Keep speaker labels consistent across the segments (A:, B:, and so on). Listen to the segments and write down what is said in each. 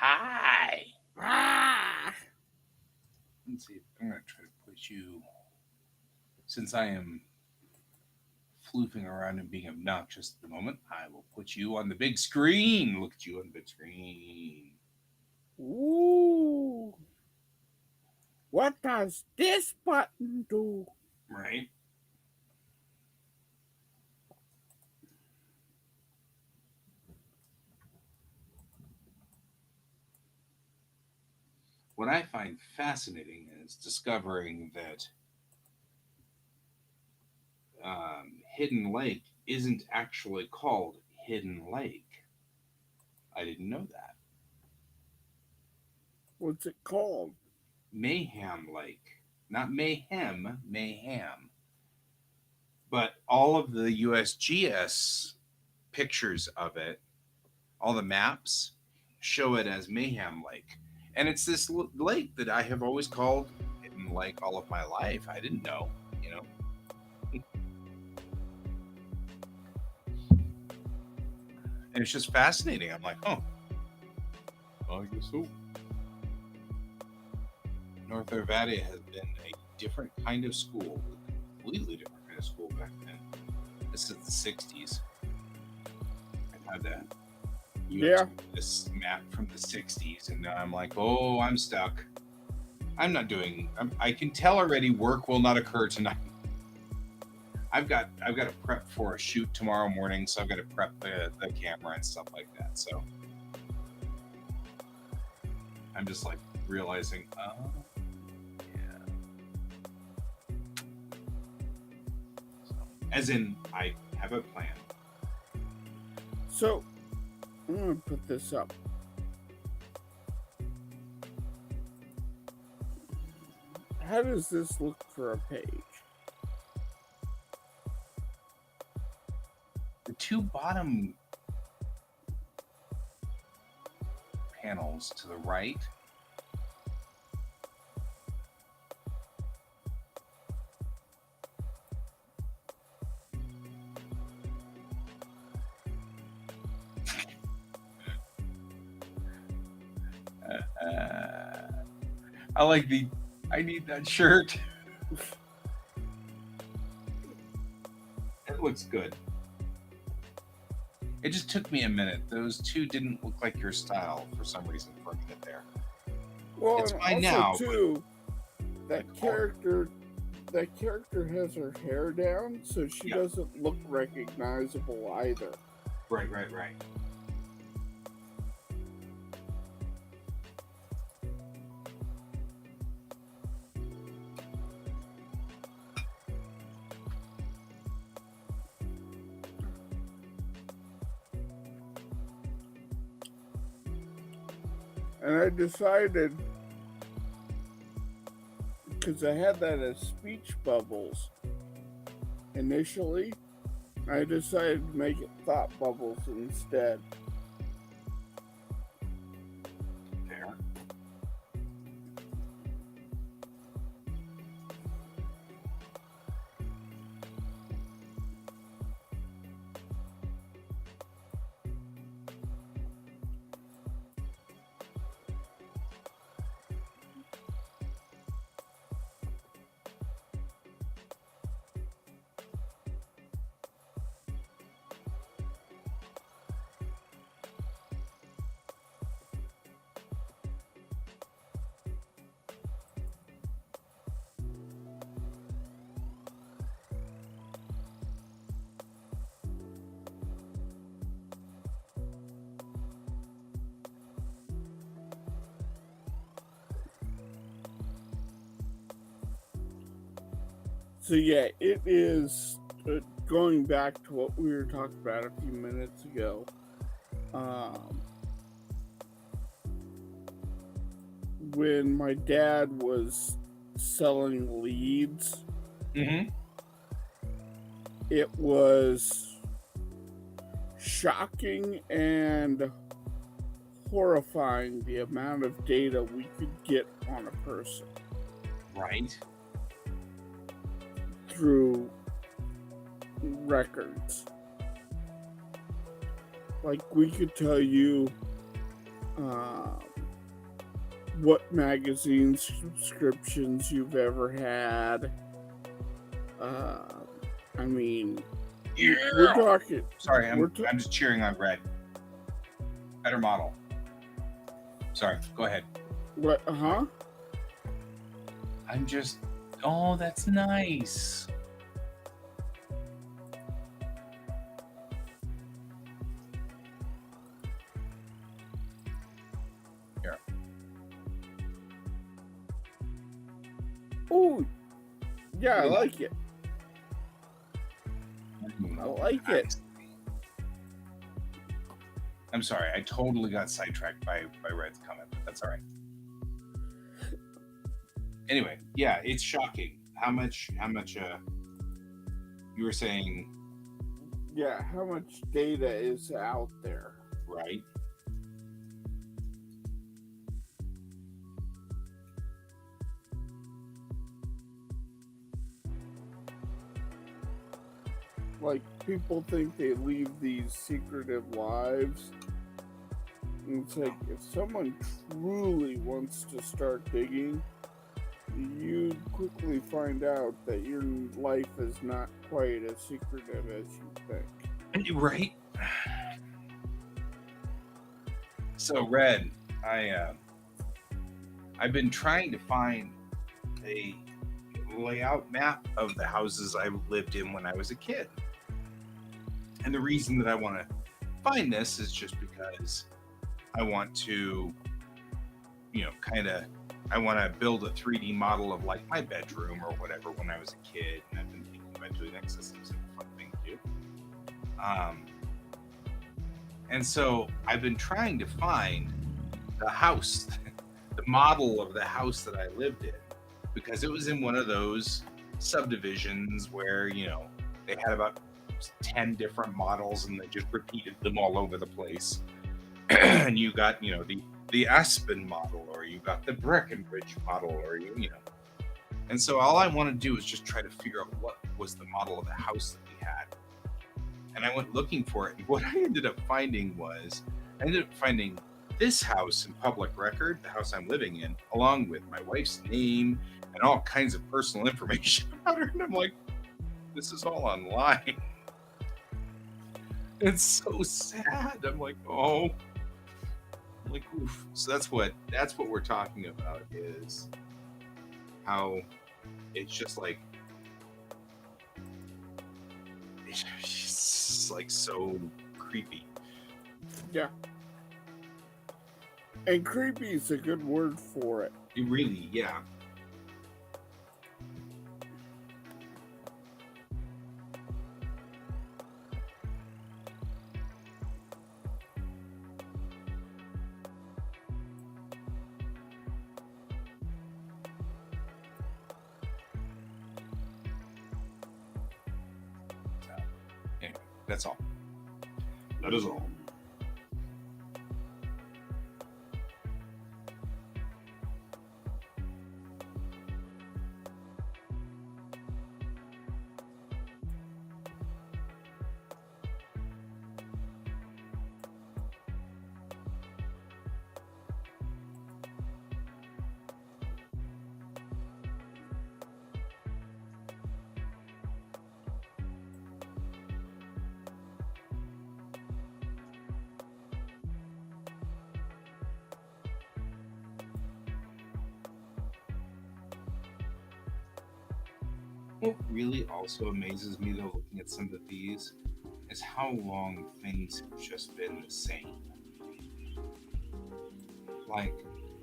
A: Hi.
B: Ah!
A: Let's see. I'm going to try to put you, since I am floofing around and being obnoxious at the moment, I will put you on the big screen. Look at you on the big screen.
B: Ooh. What does this button do?
A: Right? What I find fascinating is discovering that Hidden Lake isn't actually called Hidden Lake. I didn't know that.
B: What's it called?
A: Mayhem Lake. Not mayhem, mayhem. But all of the USGS pictures of it, all the maps show it as Mayhem Lake. And it's this lake that I have always called Hidden Lake all of my life. I didn't know, you know. And it's just fascinating. I'm like, oh, well, I guess so. North Arvadia has been a different kind of school, a completely different kind of school back then. This is the 60s. I had that.
B: Yeah.
A: This map from the 60s, and now I'm like, oh, I'm stuck. I'm not doing. I can tell already. Work will not occur tonight. I've got to prep for a shoot tomorrow morning, so I've got to prep the camera and stuff like that. So I'm just like realizing, oh, yeah. So, as in, I have a plan.
B: So, I'm going to put this up. How does this look for a page?
A: The two bottom panels to the right I like the. I need that shirt. It looks good. It just took me a minute. Those two didn't look like your style for some reason for a minute there.
B: Well,
A: It's
B: and
A: fine
B: also
A: now.
B: too, that character has her hair down, so she doesn't look recognizable either.
A: Right.
B: And I decided, because I had that as speech bubbles initially, I decided to make it thought bubbles instead.
A: There.
B: So yeah, it is going back to what we were talking about a few minutes ago. When my dad was selling leads, it was shocking and horrifying the amount of data we could get on a person.
A: Right.
B: Through records. Like, we could tell you what magazine subscriptions you've ever had. I mean, we're talking.
A: Sorry, I'm just cheering on Red. Better model. Sorry, go ahead.
B: What? Huh?
A: I'm just. Oh, that's nice. Here.
B: Oh, yeah, I like it. I like it.
A: I'm sorry, I totally got sidetracked by Red's comment, but that's all right. Anyway, yeah, it's shocking how much you were saying.
B: Yeah, how much data is out there?
A: Right.
B: Like, people think they leave these secretive lives. And it's like, if someone truly wants to start digging, you quickly find out that your life is not quite as secretive as you think.
A: Right. So, Red, I've been trying to find a layout map of the houses I lived in when I was a kid. And the reason that I want to find this is just because I want to, I want to build a 3D model of like my bedroom or whatever when I was a kid. And I've been thinking about doing that because it seems like a fun thing to do. And so I've been trying to find the house, the model of the house that I lived in, because it was in one of those subdivisions where, they had about 10 different models and they just repeated them all over the place. And you got, the Aspen model, or you got the Breckenridge model, or, And so all I want to do is just try to figure out what was the model of the house that we had. And I went looking for it. And what I ended up finding was, this house in public record, the house I'm living in, along with my wife's name and all kinds of personal information about her. And I'm like, this is all online. It's so sad. I'm like, oh. I'm like, oof. So that's what we're talking about, is how it's just like, it's like so creepy.
B: Yeah. And creepy is a good word for it.
A: It really, yeah. Anyway, that's all. That is all. What really also amazes me, though, looking at some of these, is how long things have just been the same. Like,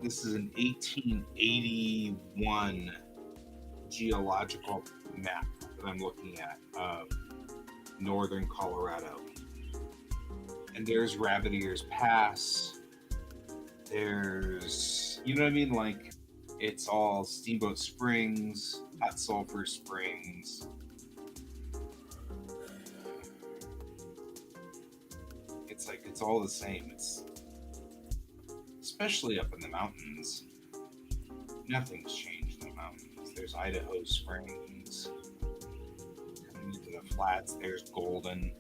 A: this is an 1881 geological map that I'm looking at of northern Colorado. And there's Rabbit Ears Pass. There's, you know what I mean? Like, it's all Steamboat Springs, Hot Sulphur Springs. It's like, it's all the same. It's especially up in the mountains. Nothing's changed in the mountains. There's Idaho Springs. Coming into the flats, there's Golden.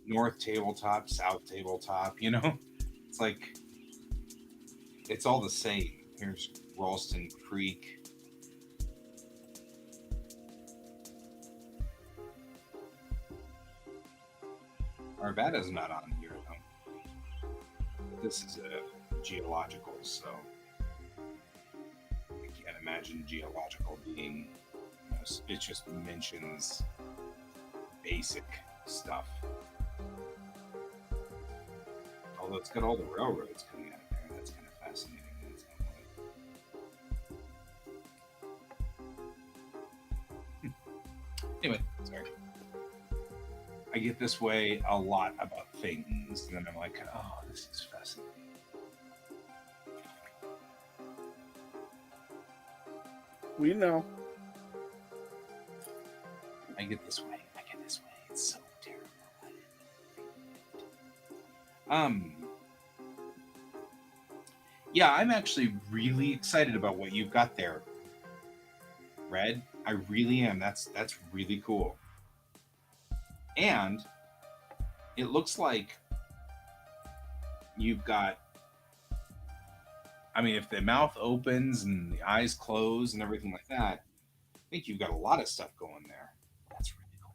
A: North Tabletop, South Tabletop, It's like, It's all the same. Here's Ralston Creek. Arvada's not on here though. This is a geological, so I can't imagine geological being. You know, it just mentions basic stuff. Although it's got all the railroads coming out of there, that's kind of fascinating in its own way. Anyway, sorry. I get this way a lot about things, and then I'm like, oh, this is fascinating.
B: We know.
A: I get this way. It's so terrible. Yeah, I'm actually really excited about what you've got there, Red. I really am. That's really cool. And it looks like you've got, I mean, if the mouth opens and the eyes close and everything like that, I think you've got a lot of stuff going there. That's really cool.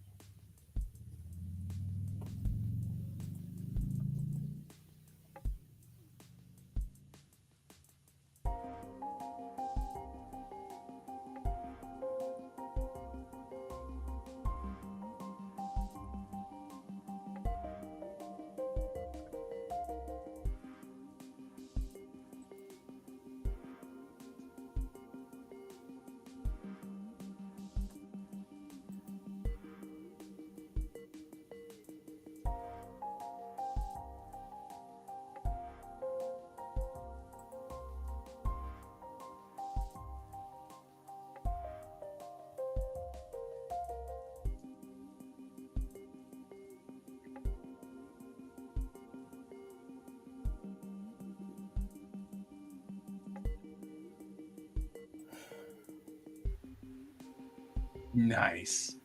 A: Nice.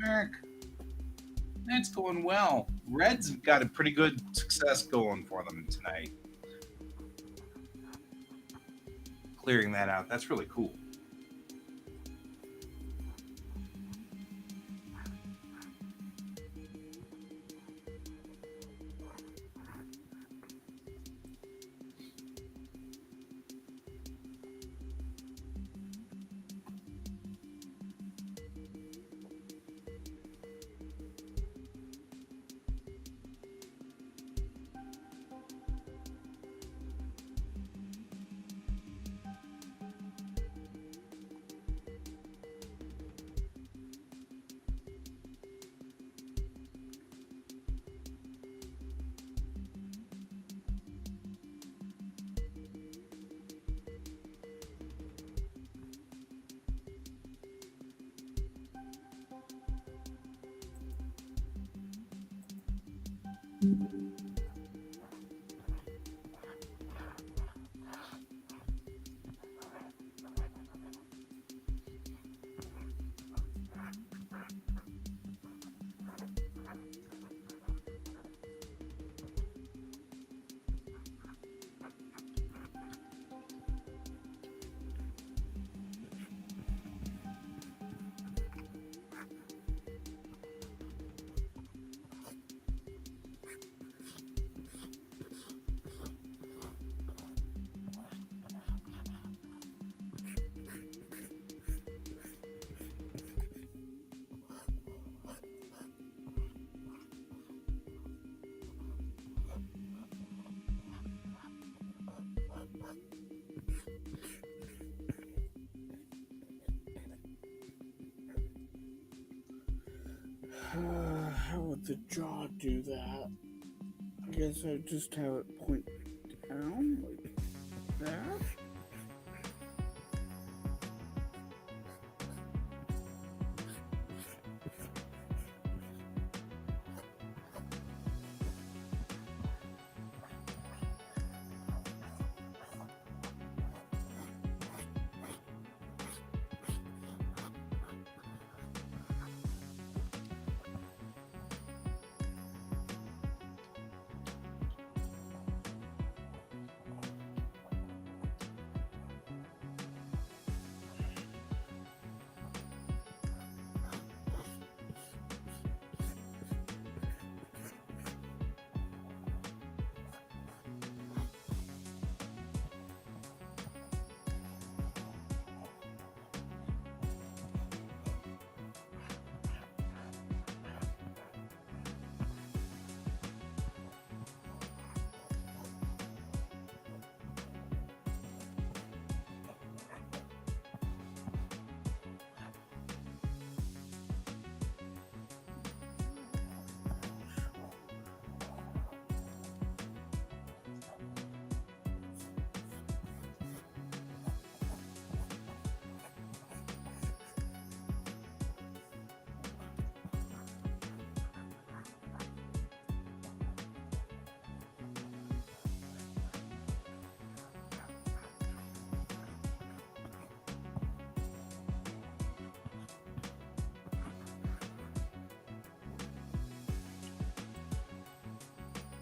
A: Merrick. That's going well. Red's got a pretty good success going for them tonight. Clearing that out. That's really cool.
B: How would the jaw do that? I guess I'd just have it point down like that.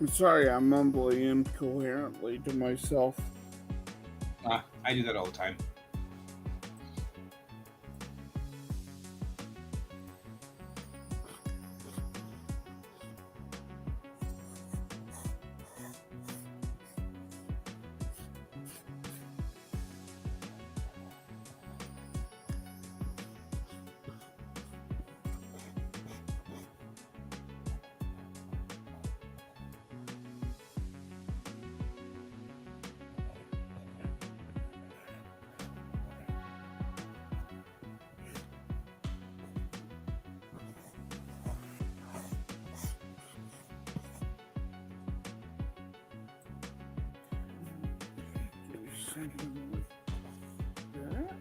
B: I'm sorry, I'm mumbling incoherently to myself.
A: I do that all the time.
B: Something like that.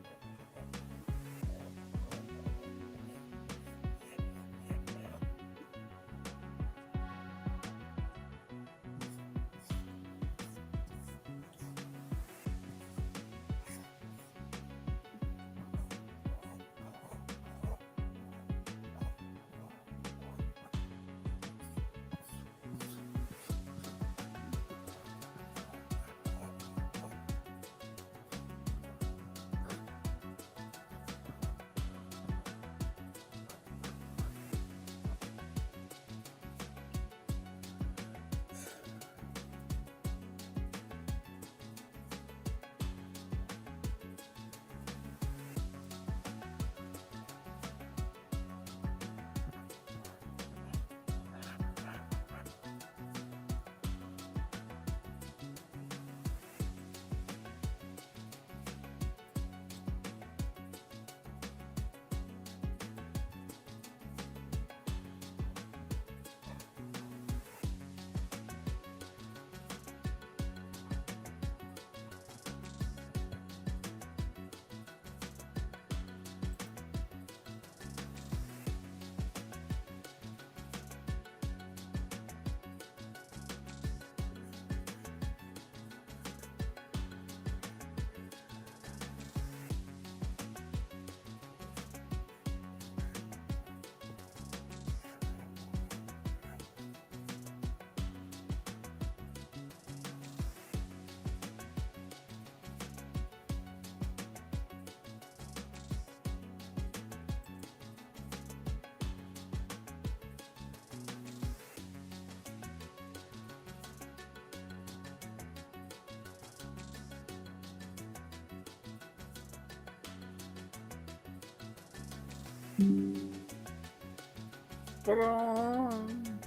B: Ta-da!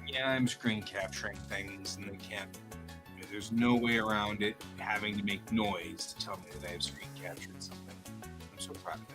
A: Yeah, I'm screen capturing things, and they can't. There's no way around it having to make noise to tell me that I've screen captured something. I'm so proud of it.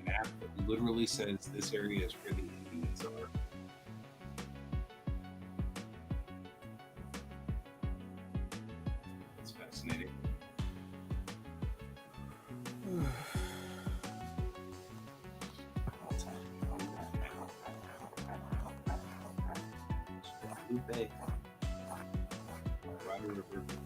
A: Map that literally says this area is where the Indians are. That's fascinating. I'll tell you on that map. Blue Bay, Colorado River.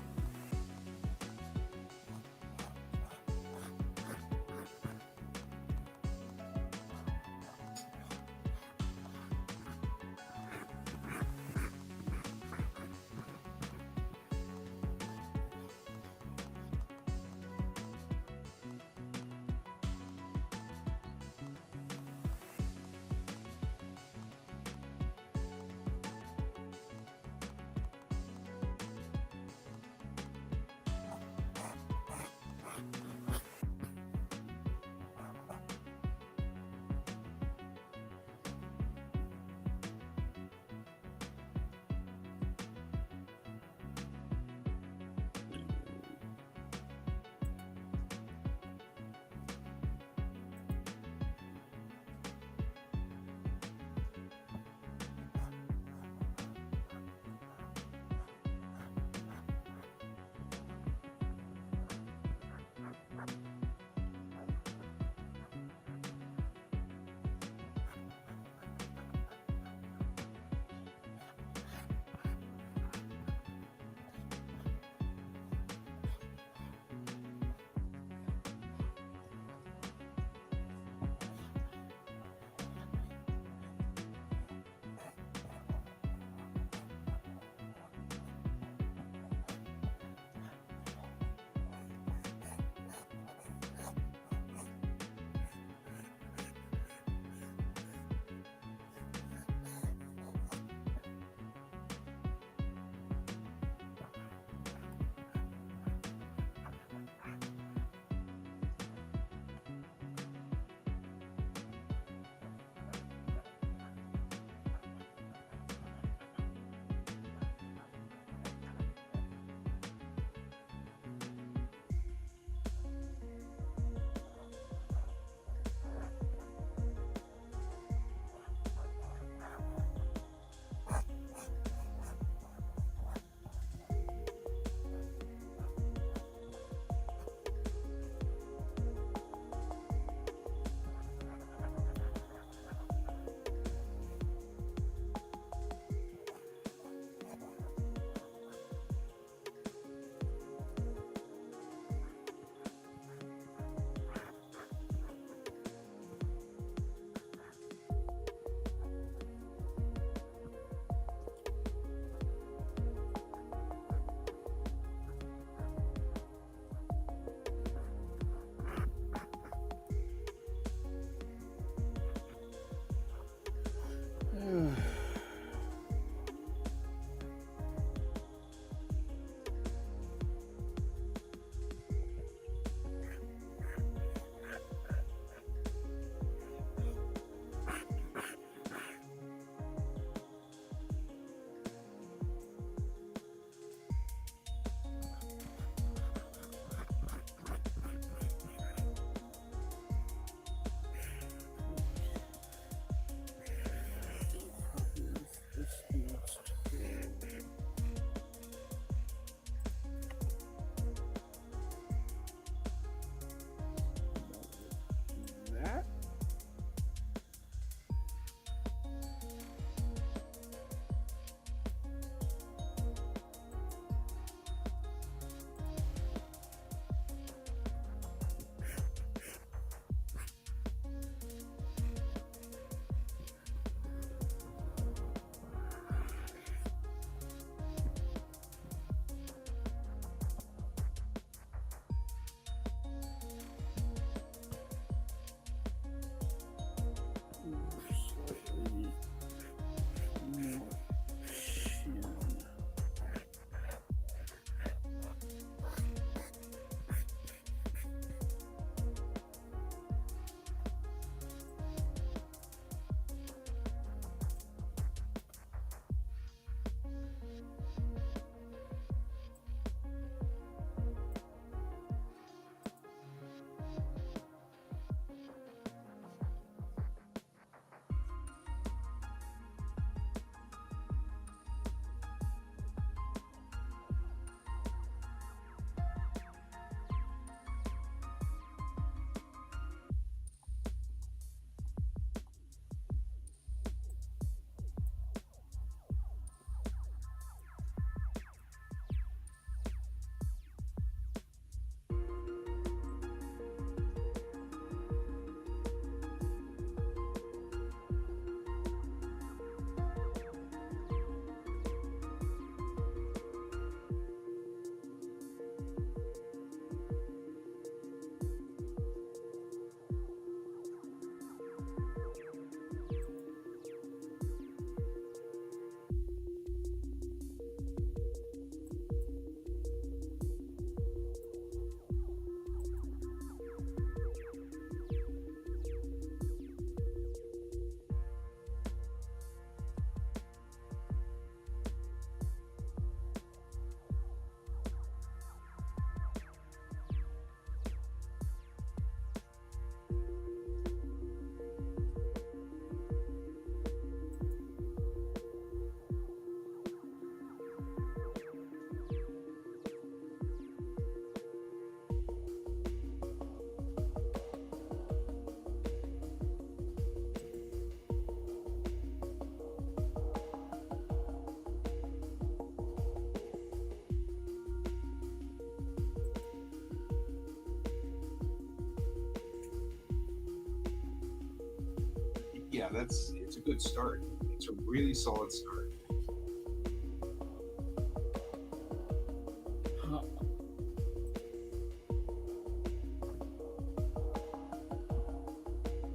A: yeah, it's a good start. It's a really solid start.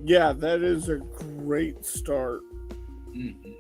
B: Yeah, that is a great start.
A: Mm-hmm.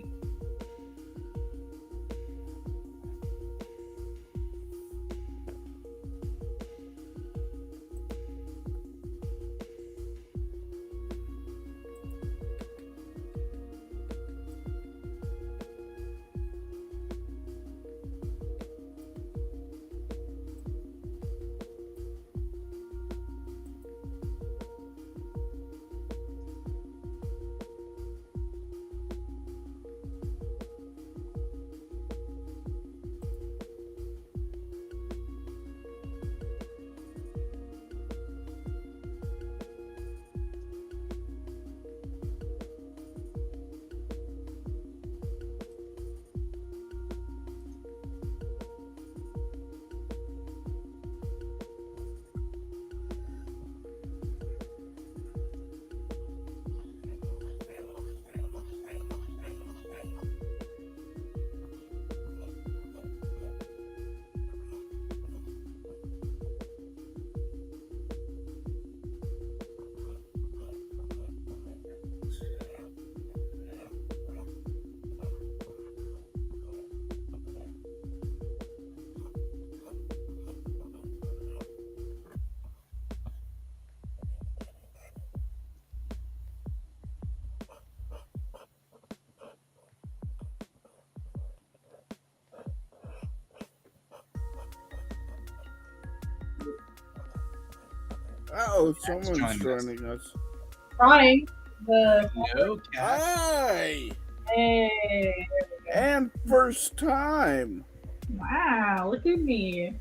B: Oh,
A: Cat's
B: someone's
A: joining us.
B: joining us.
C: Trying the
A: No, Cat.
B: Hi!
C: hey,
B: And first time.
C: wow, look at me.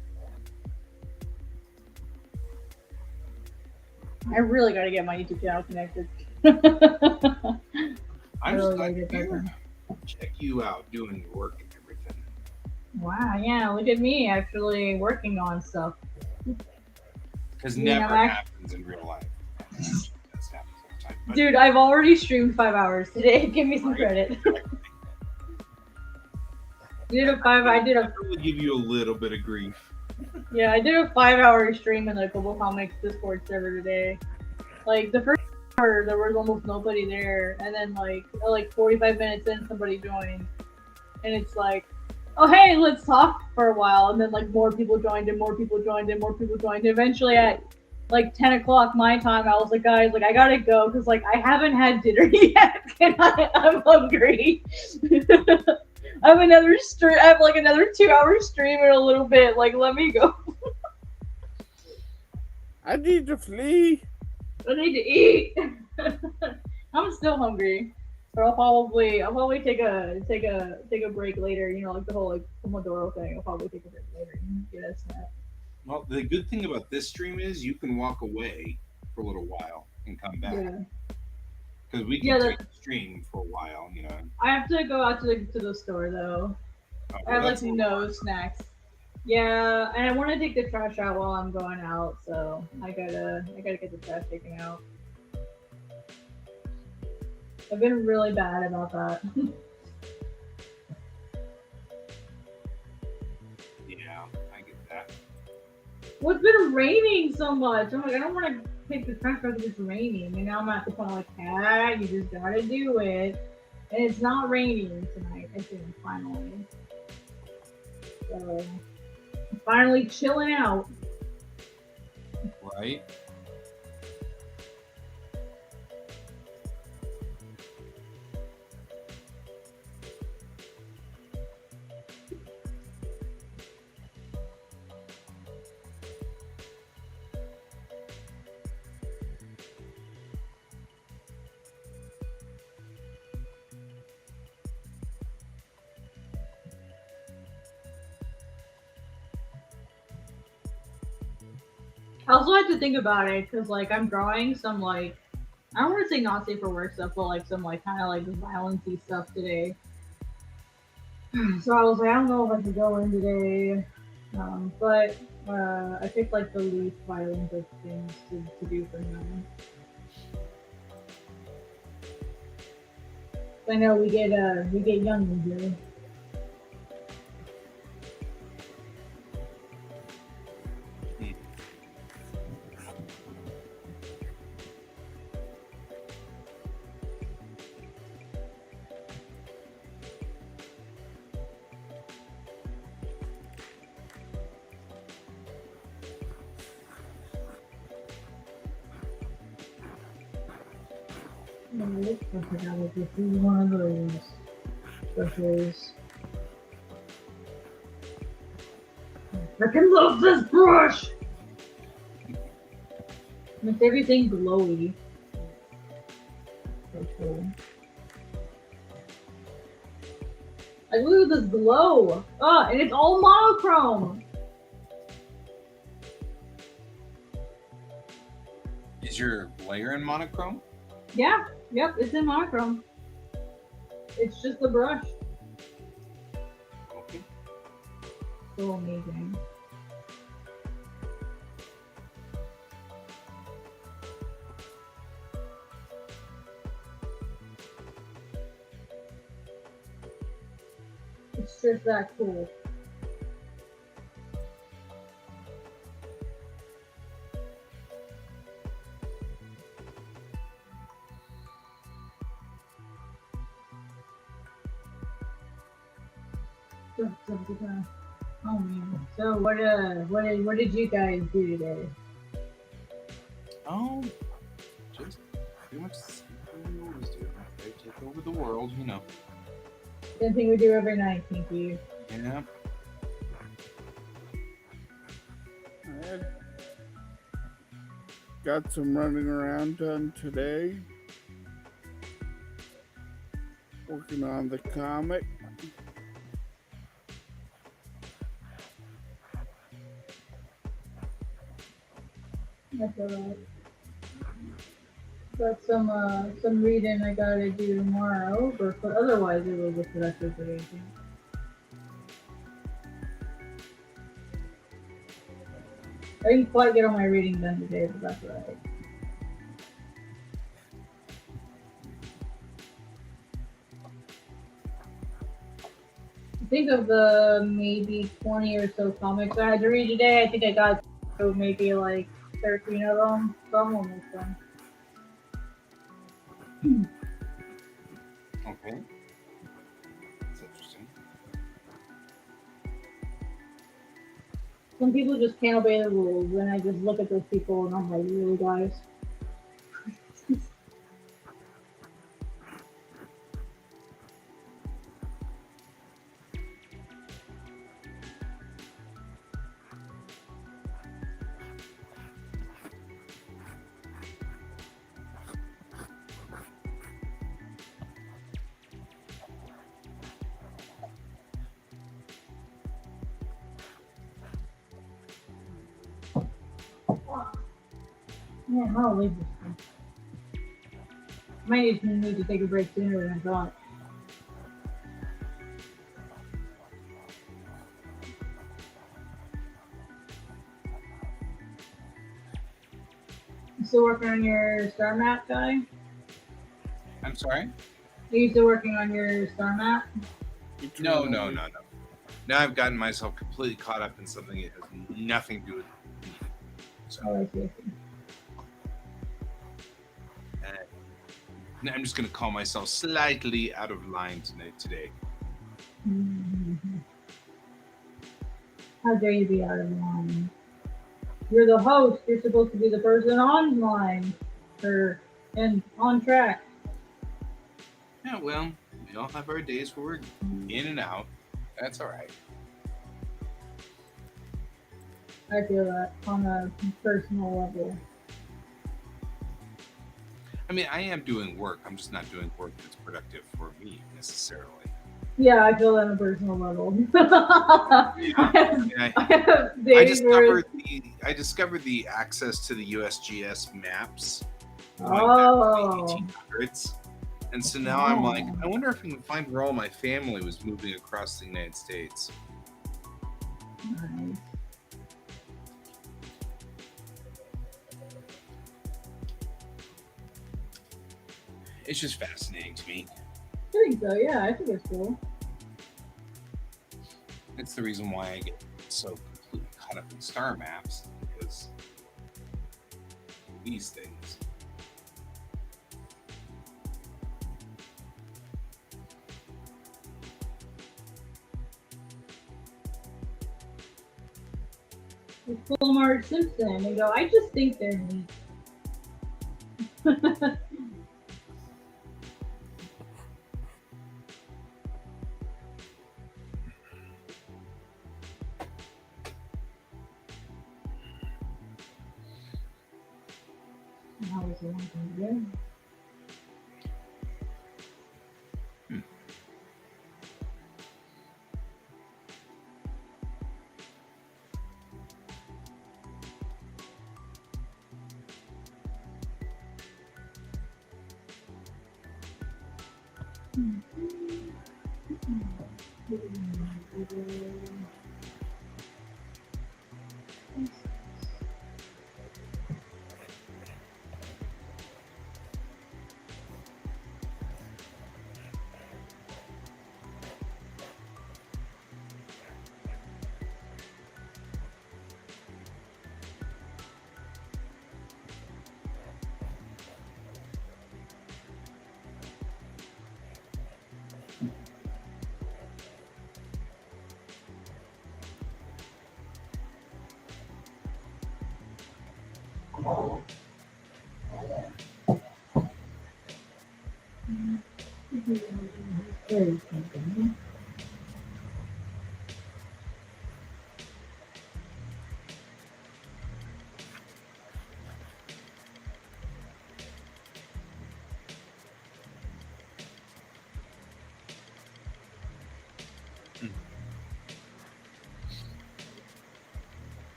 C: I really gotta get my YouTube channel connected.
A: I'm
C: Really
A: just glad
C: gotta
A: you're
C: get that
A: here.
C: done.
A: Check you out doing your work and everything.
C: Wow, yeah, look at me actually working on stuff.
A: Because
C: Yeah,
A: never
C: I-
A: happens in real life. That's happens all the time. But
C: Dude, I've already streamed 5 hours today. Give me some credit. I did a
A: I'll give you a little bit of grief.
C: Yeah, I did a 5-hour stream in the Global Comics Discord server today. Like the first hour, there was almost nobody there, and then like 45 minutes in, somebody joined, and it's like, oh hey, let's talk for a while, and then like more people joined, and more people joined, and more people joined. And eventually, at like 10 o'clock my time, I was like, guys, like I gotta go because like I haven't had dinner yet, and I'm hungry. I have another stream. I have like another 2-hour stream in a little bit. Like, let me go.
B: I need to flee.
C: I need to eat. I'm still hungry, but I'll probably take a break later. You know, like the whole like Pomodoro thing. I'll probably take a break later and get a snack.
A: Well, the good thing about this stream is you can walk away for a little while and come back.
C: Yeah.
A: Because we can
C: Yeah,
A: take the stream for a while, you know.
C: I have to go out to the store though.
A: Oh,
C: I have like
A: that's a little
C: no
A: hard.
C: snacks. Yeah, and I want to take the trash out while I'm going out, so I gotta get the trash taken out. I've been really bad about that.
A: Yeah, I get that.
C: Well, it's been raining so much. I'm like, I don't want to take the trash out because it's raining, and now I'm at the point like, ah, you just gotta do it. And it's not raining tonight, I think, finally. So, I'm finally chilling out.
A: Right?
C: I also had to think about it because, like, I'm drawing some, like, I don't want to say not safe for work stuff, but, like, some, like, kind of, like, violence-y stuff today. So I was like, I don't know if I should go in today. But I picked, like, the least violent of things to do for now. I know we get young in here. No, I forgot what this is one of those brushes. I freaking love this brush! Makes everything glowy. So cool. Like, look at this glow! Ah, and it's all monochrome!
A: Is your layer in monochrome?
C: Yeah, yep, it's in monochrome. It's just the brush.
A: Okay.
C: So amazing. It's just that cool. Oh man. So what did you guys do today?
A: Just pretty much the same thing we always do. They take over the world, you know.
C: Same thing we do every night, Pinky.
A: Yeah.
B: I got some running around done today. Working on the comic.
C: That's alright. Got some reading I gotta do tomorrow, but otherwise it was a productive day. I didn't quite get all my reading done today, but that's alright. Think of the maybe 20 or so comics I had to read today. I think I got through maybe like 13 of them, so I'm almost done.
A: Okay. That's interesting.
C: Some people just can't obey the rules, and I just look at those people and I'm like, really, guys? Yeah, I'll leave this one. Might need to take a break sooner than I thought. You still working on your star map, guy?
A: I'm sorry?
C: Are you still working on your star map?
A: No. Now I've gotten myself completely caught up in something that has nothing to do with me. So
C: Oh, I see.
A: I'm just going to call myself slightly out of line today.
C: Mm-hmm. How dare you be out of line? You're the host. You're supposed to be the person on line and on track.
A: Yeah, well, we all have our days where we're in and out. That's all right.
C: I feel that on a personal level.
A: I mean, I am doing work. I'm just not doing work that's productive for me necessarily.
C: Yeah, I feel that on a personal level.
A: I discovered the access to the USGS maps going
C: Oh.
A: back to the 1800s. And so now I'm like, I wonder if I can find where all my family was moving across the United States.
C: Nice.
A: It's just fascinating to me.
C: think so. Yeah, I think it's cool.
A: It's the reason why I get so completely caught up in star maps, because these things.
C: You pull Marge Simpson and go, I just think they're neat. How was it again?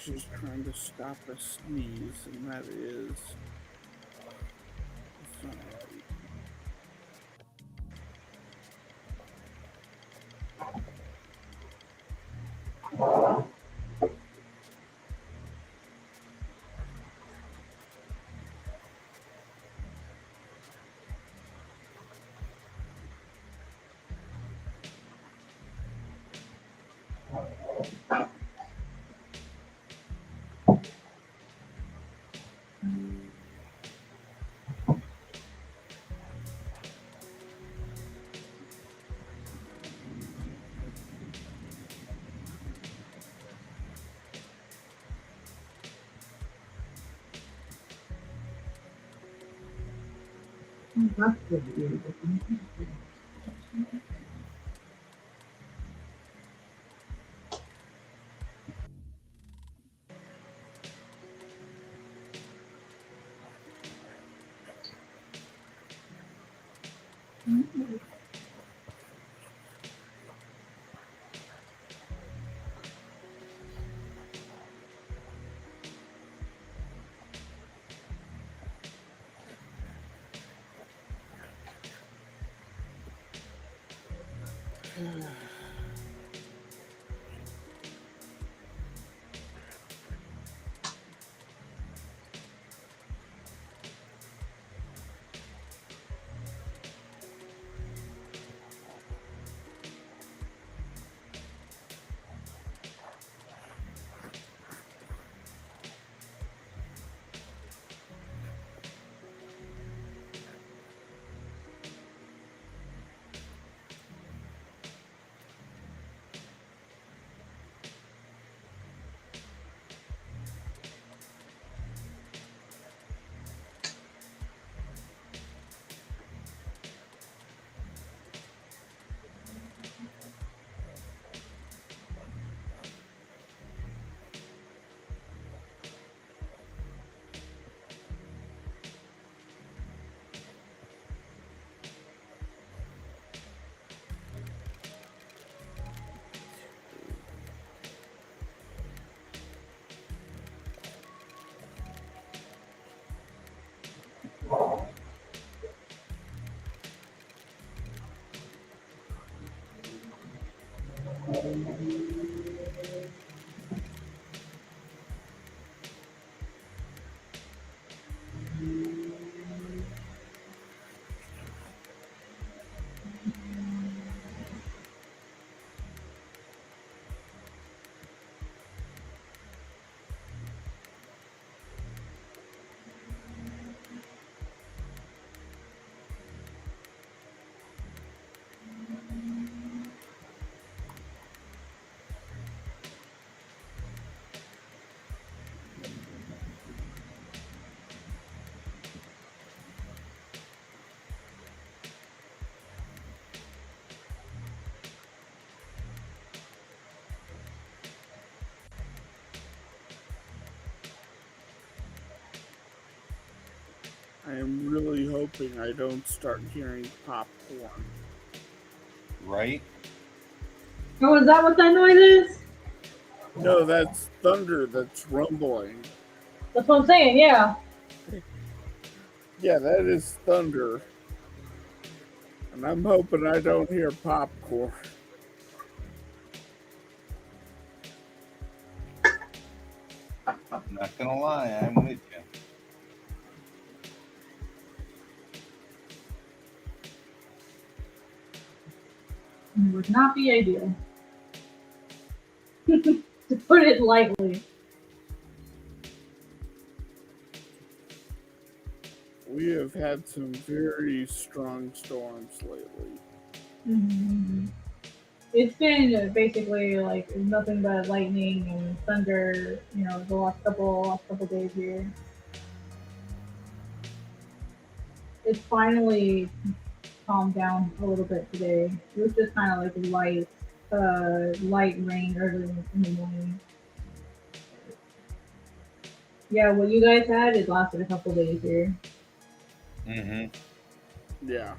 B: She's trying to stop a sneeze, and that is. It's not right.
C: That's good.
B: I am really hoping I don't start hearing popcorn.
A: Right?
C: Oh, is that what that noise is?
B: No, that's thunder that's rumbling.
C: That's what I'm saying, yeah.
B: Yeah, that is thunder. And I'm hoping I don't hear popcorn.
A: I'm not gonna lie, I'm with you.
C: It would not be ideal. To put it lightly.
B: We have had some very strong storms lately.
C: Mm-hmm. It's been basically like nothing but lightning and thunder, you know, the last couple days here. It's finally calmed down a little bit today. It was just kind of like light rain early in the morning. Yeah, what you guys had, it lasted a couple days here.
A: Mm-hmm.
B: Yeah.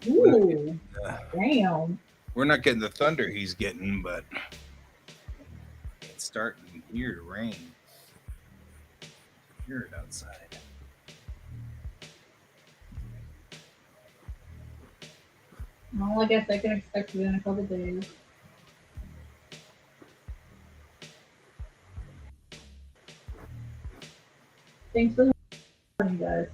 C: Ooh, damn.
A: We're not getting the thunder he's getting, but it's starting here to rain. Hear it outside.
C: Well, I guess I can expect it in a couple days. Thanks for the warning, guys.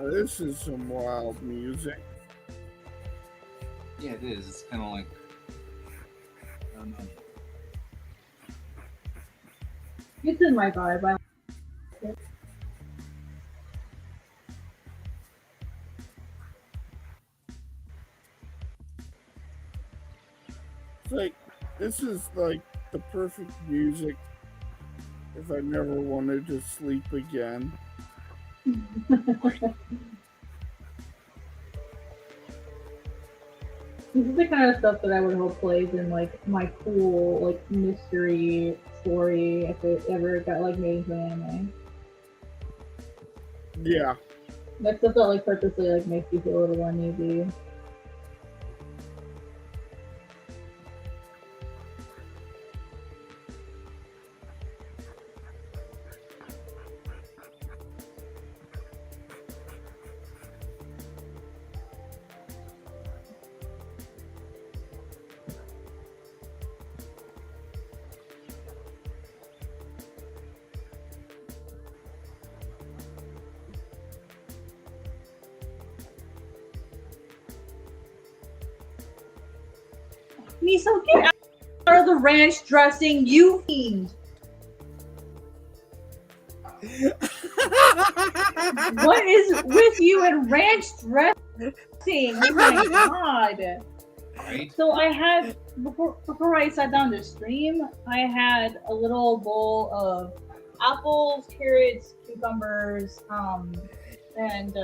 B: This is some wild music.
A: Yeah, it is. It's kind of like. I don't know.
C: It's in my vibe. I like it.
B: It's like, this is like the perfect music if I never wanted to sleep again.
C: This is the kind of stuff that I would hope plays in like my cool like mystery story if it ever got like made into an anime.
B: Yeah.
C: That stuff that like purposely like makes you feel a little uneasy. Miso, get out of the ranch dressing, you fiend! What is with you and ranch dressing? Oh my god!
A: Right?
C: So I had before I sat down to stream, I had a little bowl of apples, carrots, cucumbers, and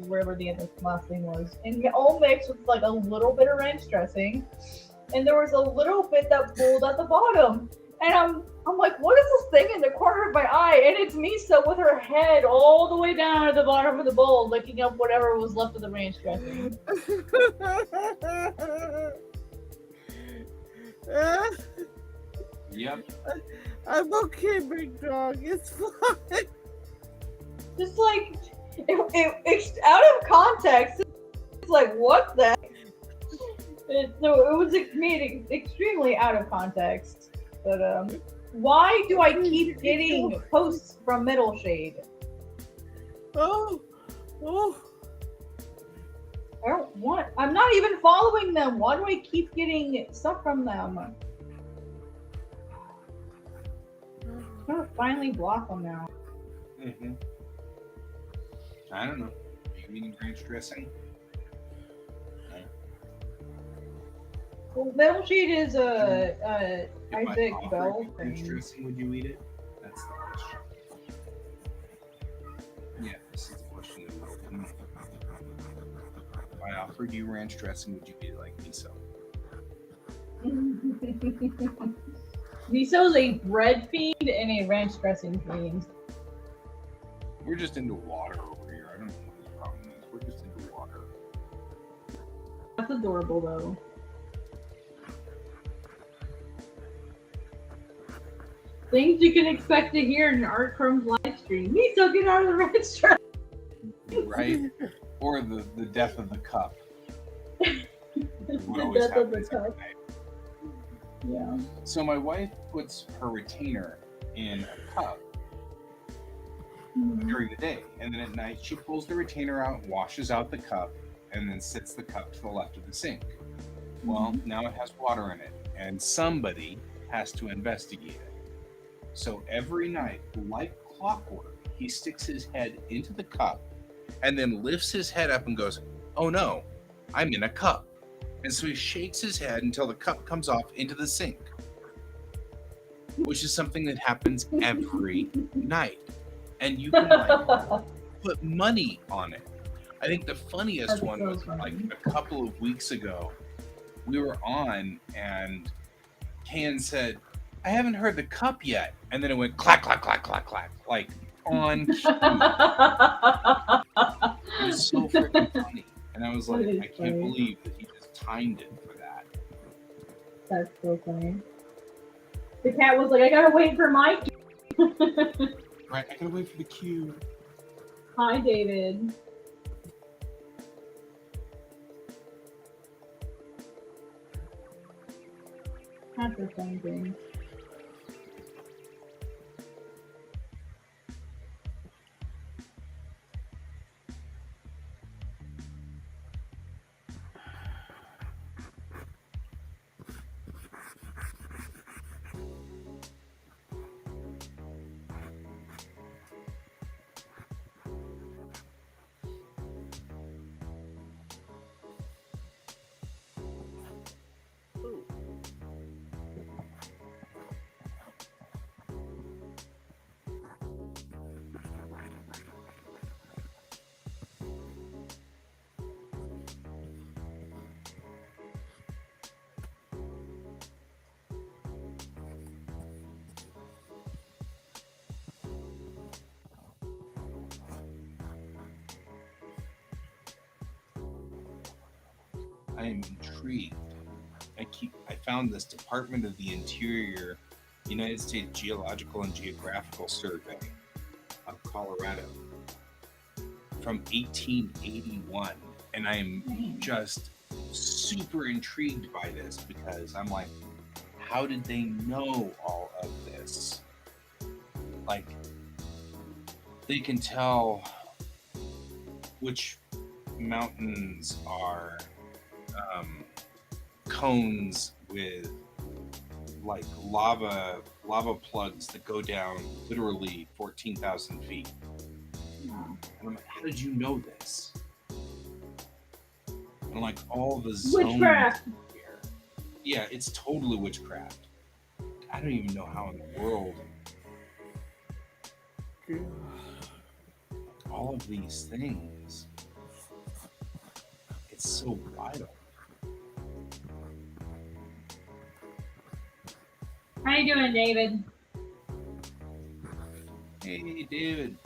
C: wherever the other last thing was, and all mixed with like a little bit of ranch dressing. And there was a little bit that pooled at the bottom. And I'm like, what is this thing in the corner of my eye? And it's Misa with her head all the way down at the bottom of the bowl, licking up whatever was left of the ranch dressing.
A: Yep.
B: I'm okay, big dog. It's fine.
C: Just like, it's out of context. It's like, what the heck? So it was made extremely out of context. But why do I keep getting posts from Middle Shade?
B: Oh.
C: I don't want. I'm not even following them. Why do I keep getting stuff from them? I'm gonna finally block them now.
A: Mm-hmm. I don't know. Are you eating ranch dressing?
C: Well, Middle Shade is
A: If I
C: Isaac
A: offered
C: Bell
A: you ranch
C: thing.
A: dressing, would you eat it? That's the question. Yeah, this is the question. If I offered you ranch dressing, would you eat it like miso?
C: Miso's a bread fiend and a ranch dressing fiend.
A: We're just into water over here. I don't know what the problem is. We're just into water.
C: That's adorable though. Things you can expect to hear in Art Chrome's live stream. Miso, get out of the ranch dressing.
A: Right? Or the death of the cup. What
C: The
A: always
C: death of the
A: happens every
C: cup.
A: night.
C: Yeah.
A: So my wife puts her retainer in a cup during the day, and then at night she pulls the retainer out, washes out the cup, and then sets the cup to the left of the sink. Well, now it has water in it, and somebody has to investigate it. So every night, like clockwork, he sticks his head into the cup and then lifts his head up and goes, "Oh no, I'm in a cup." And so he shakes his head until the cup comes off into the sink, which is something that happens every night. And you can like put money on it. I think the funniest
C: That's
A: one
C: so
A: was
C: funny.
A: like a couple of weeks ago. We were on and Ken said, "I haven't heard the cup yet." And then it went clack, clack, clack, clack, clack, like on cue. It was so freaking funny. And I was like,
C: That is
A: I can't
C: funny.
A: believe that he just timed it for that.
C: That's so funny. The cat was like, I gotta wait for my cue.
A: Right, I gotta wait for the cue.
C: Hi, David. Cats are funny things.
A: I am intrigued. I found this Department of the Interior, United States Geological and Geographical Survey of Colorado from 1881, and I'm just super intrigued by this because I'm like, how did they know all of this? Like, they can tell which mountains are cones with like lava plugs that go down literally 14,000 feet. And I'm like, how did you know this? And like all the zones
C: Witchcraft.
A: here. Yeah, it's totally witchcraft. I don't even know how in the world all of these things. It's so wild.
C: How you doing, David?
A: Hey, David.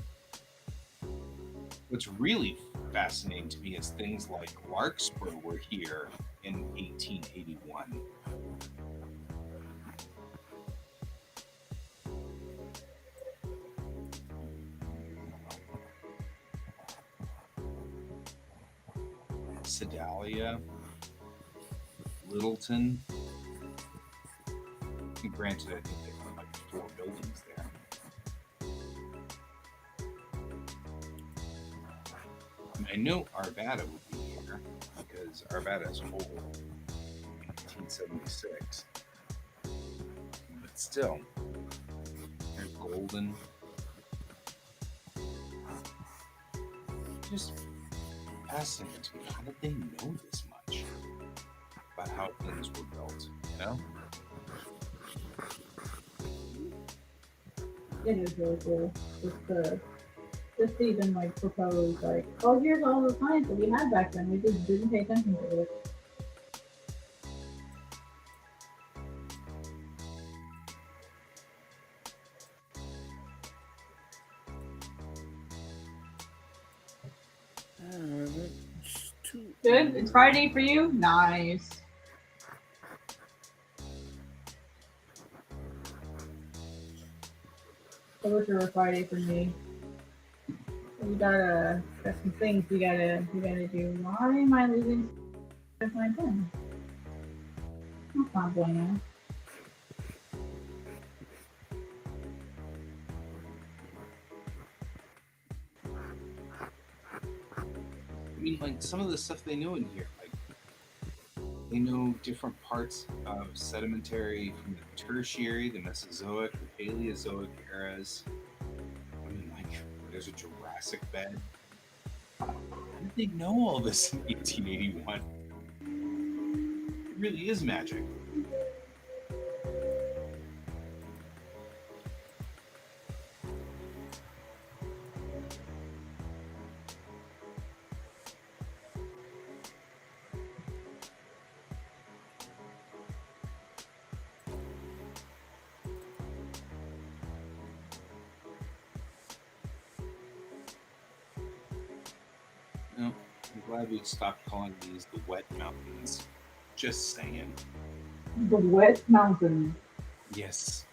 A: What's really fascinating to me is things like larkspur were here in 1881. Sedalia, Littleton. And granted, I think they have like 4 buildings there. I know Arvada would be here because Arvada is old, 1876. But still, there's Golden. Just fascinating to me. How did they know this much about how things were built? You know?
C: It is really cool. Just to even like propose like, oh, here's all the science that we had back then. We just didn't pay attention to it.
B: That's too
C: Good. It's Friday for you. Nice. I wish it were Friday for me. You got some things you gotta do. Why am I losing my pen? That's not bueno.
A: I mean, like some of the stuff they know in here, like they know different parts of sedimentary from the Tertiary, the Mesozoic, the Paleozoic eras. I mean, like there's a Jurassic bed. How did they know all this in 1881? It really is magic. No, I'm glad we stopped calling these the wet mountains. Just saying.
C: The Wet Mountain.
A: Yes.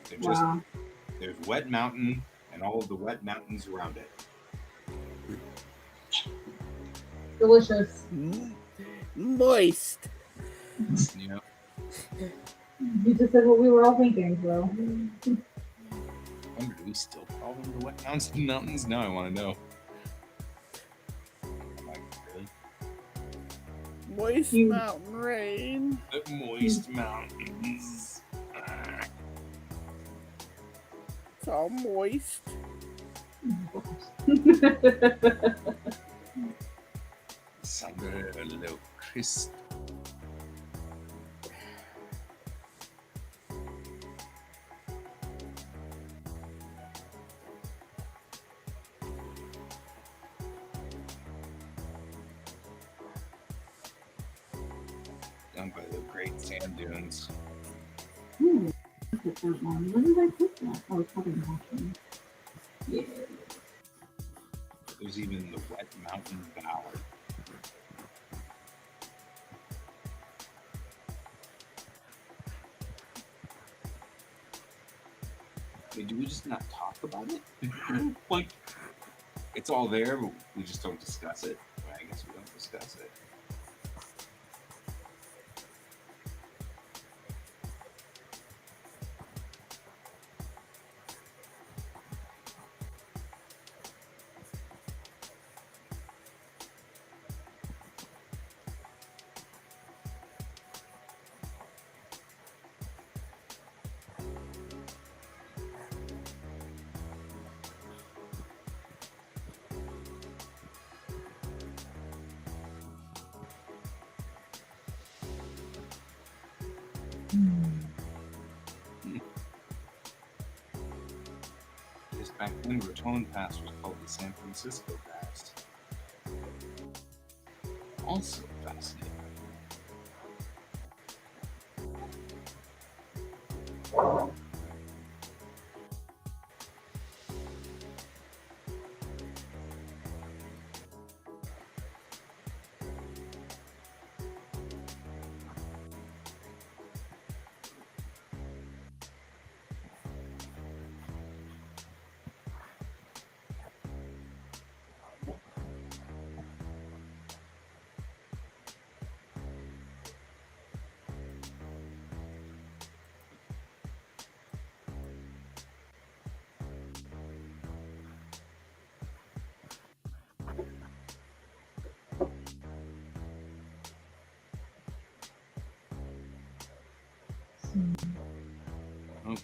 A: They're
C: Wow.
A: There's Wet Mountain and all of the wet mountains around it.
C: Delicious.
B: moist.
A: You know?
C: You just said what we were all thinking, so.
A: I wonder, do we still call them the wet mountains? Now I want to know. Like, really?
B: Moist mountain rain.
A: The moist mountains.
B: It's all moist.
A: Summer a little crisp. Down by the great sand dunes.
C: Put that one. When did I put that? Oh, it's probably mountain. Yeah.
A: There's even the Wet Mountain Valley. I mean, do we just not talk about it? Like, it's all there, but we just don't discuss it. Well, I guess we don't discuss it. Because back then, Raton Pass was called the San Francisco Pass. Also fascinating. Okay.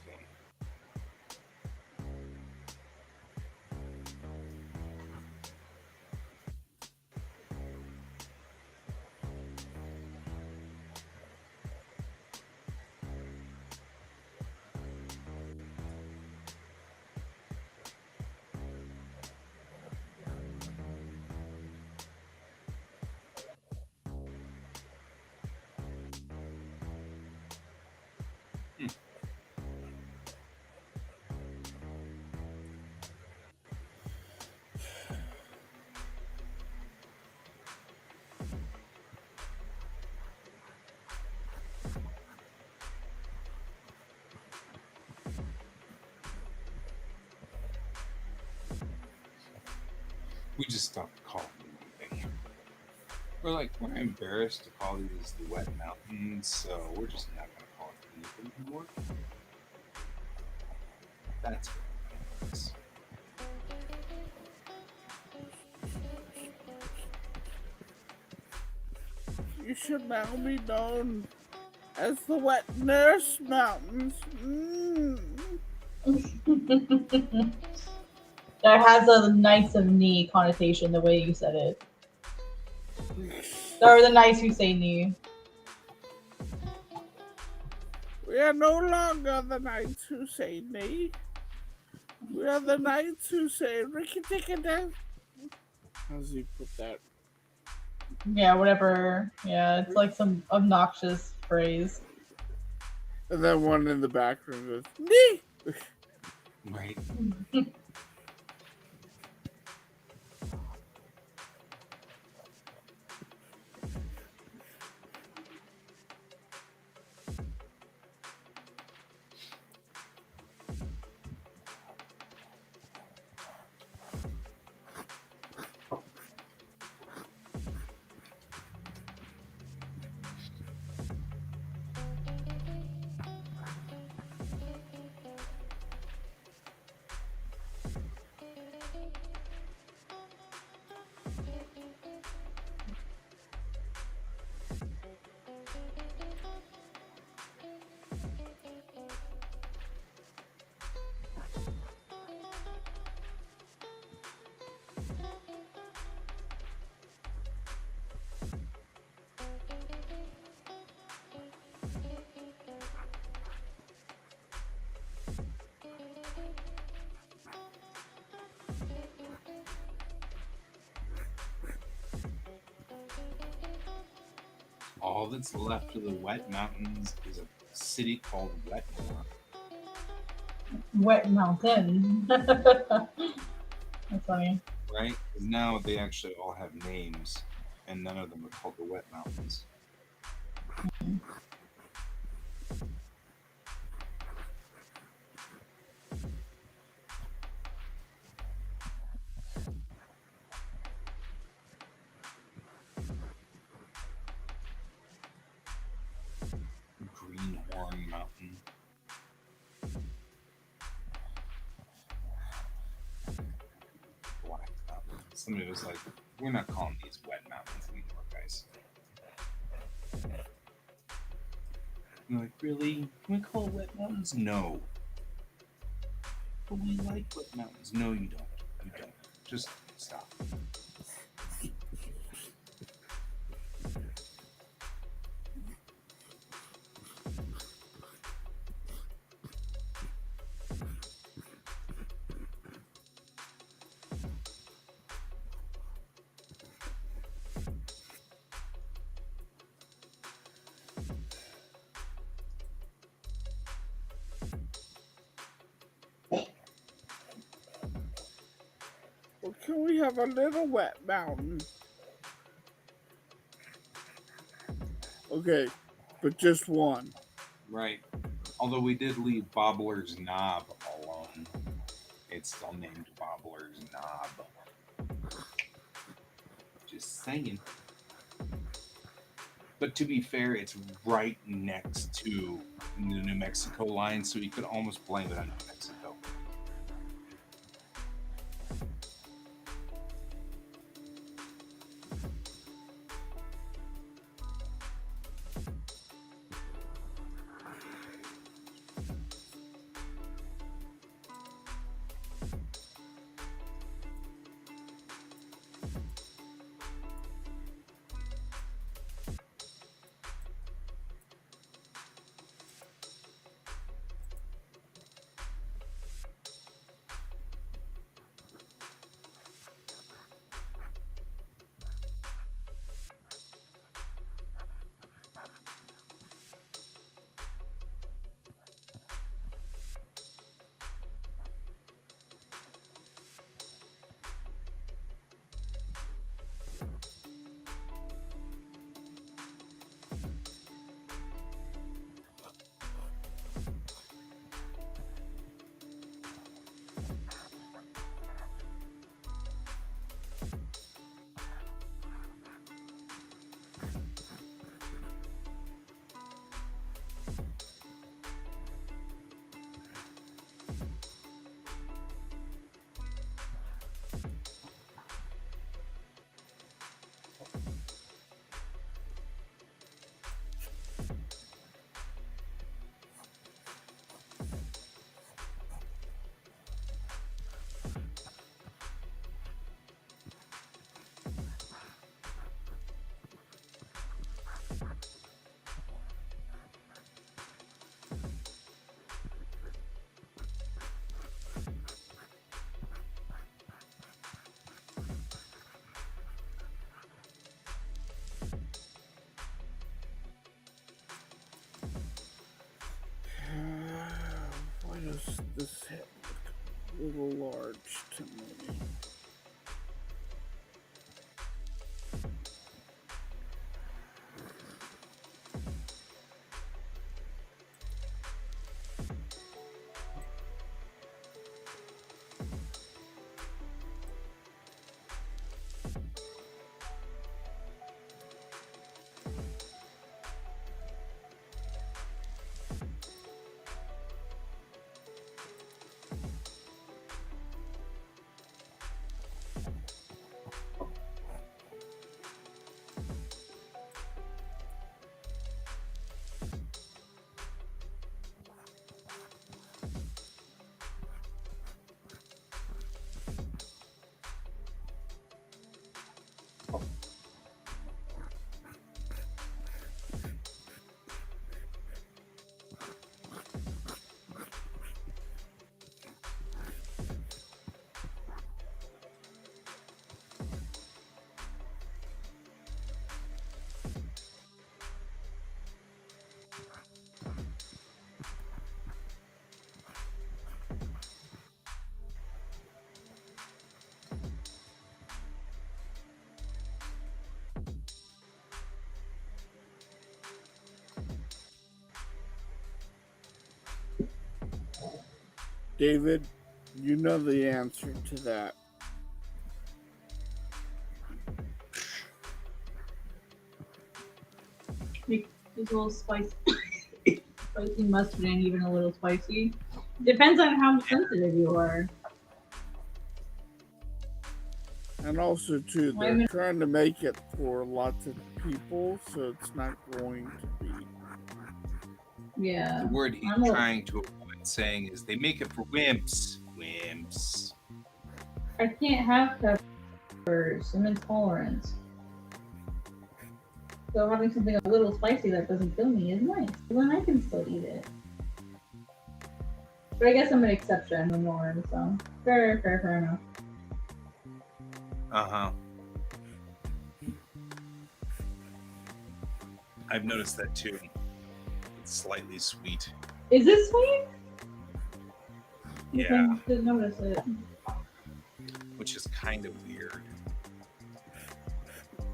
A: We just stopped calling them anything. We're embarrassed to call these the Wet Mountains, so we're just not going to call it anything anymore. That's what it is.
B: You should now be known as the Wet Nurse Mountains.
C: That has a nice of knee connotation the way you said it. Or the nice you say knee.
B: We are no longer the knights who say nay. We are the knights who say ricky-ticky-da. How does he put that?
C: Yeah, whatever. Yeah, it's like some obnoxious phrase.
B: And then one in the background goes, nee!
A: Right. All that's left of the Wet Mountains is a city called Wetmore.
C: Wet Mountain. That's funny.
A: Right? Because now they actually all have names, and none of them are called the Wet Mountains. somebody was like, "We're not calling these wet mountains anymore, guys." I'm like, really? Can we call it wet mountains? No. But we like wet mountains. No, you don't. You don't. Just stop.
B: Well, can we have a little wet mountain? Okay, but just one.
A: Right. Although we did leave Bobbler's Knob alone. It's still named Bobbler's Knob. Just saying. But to be fair, it's right next to the New Mexico line, so you could almost blame it on New Mexico.
B: Why does this hit look a little large to me? David, you know the answer to that.
C: It's a little spicy. Spicy mustard and even a little spicy. Depends on how sensitive you are.
B: And also, too,
C: I
B: they're
C: mean-
B: trying to make it for lots of people, so it's not going to be.
C: Yeah.
A: The word he's
C: I'm a-
A: trying to avoid saying is they make it for wimps. Wimps.
C: I can't have peppers. I'm intolerant. So having something a little spicy that doesn't kill me is nice. Then I can still eat it. But I guess I'm an exception, the norm, so fair enough.
A: Uh-huh. I've noticed that too. It's slightly sweet.
C: Is it sweet?
A: Yeah.
C: I didn't notice it.
A: Which is kind of weird.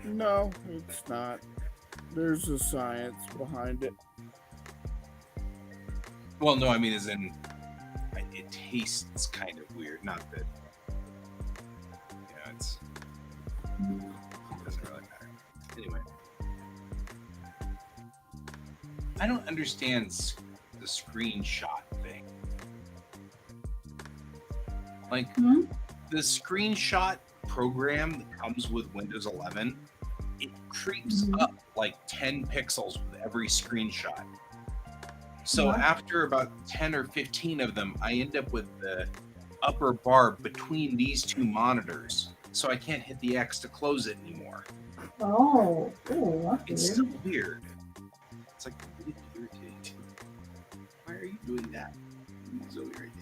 B: No, it's not. There's a science behind it.
A: Well, no, I mean, as in, it tastes kind of weird. Not that, it doesn't really matter. Anyway, I don't understand the screenshot thing. Like, the screenshot program that comes with Windows 11, it creeps up like 10 pixels with every screenshot. So after about 10 or 15 of them, I end up with the upper bar between these two monitors. So I can't hit the X to close it anymore.
C: Oh, that's
A: It's
C: weird.
A: so weird. It's like really irritating. Why are you doing that? It's so irritating.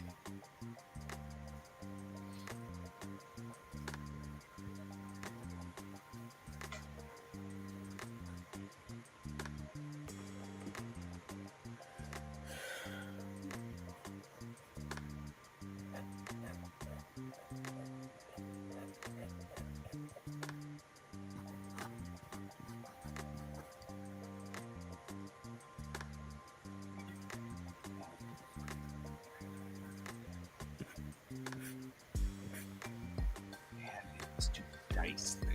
A: Stupid dice thing.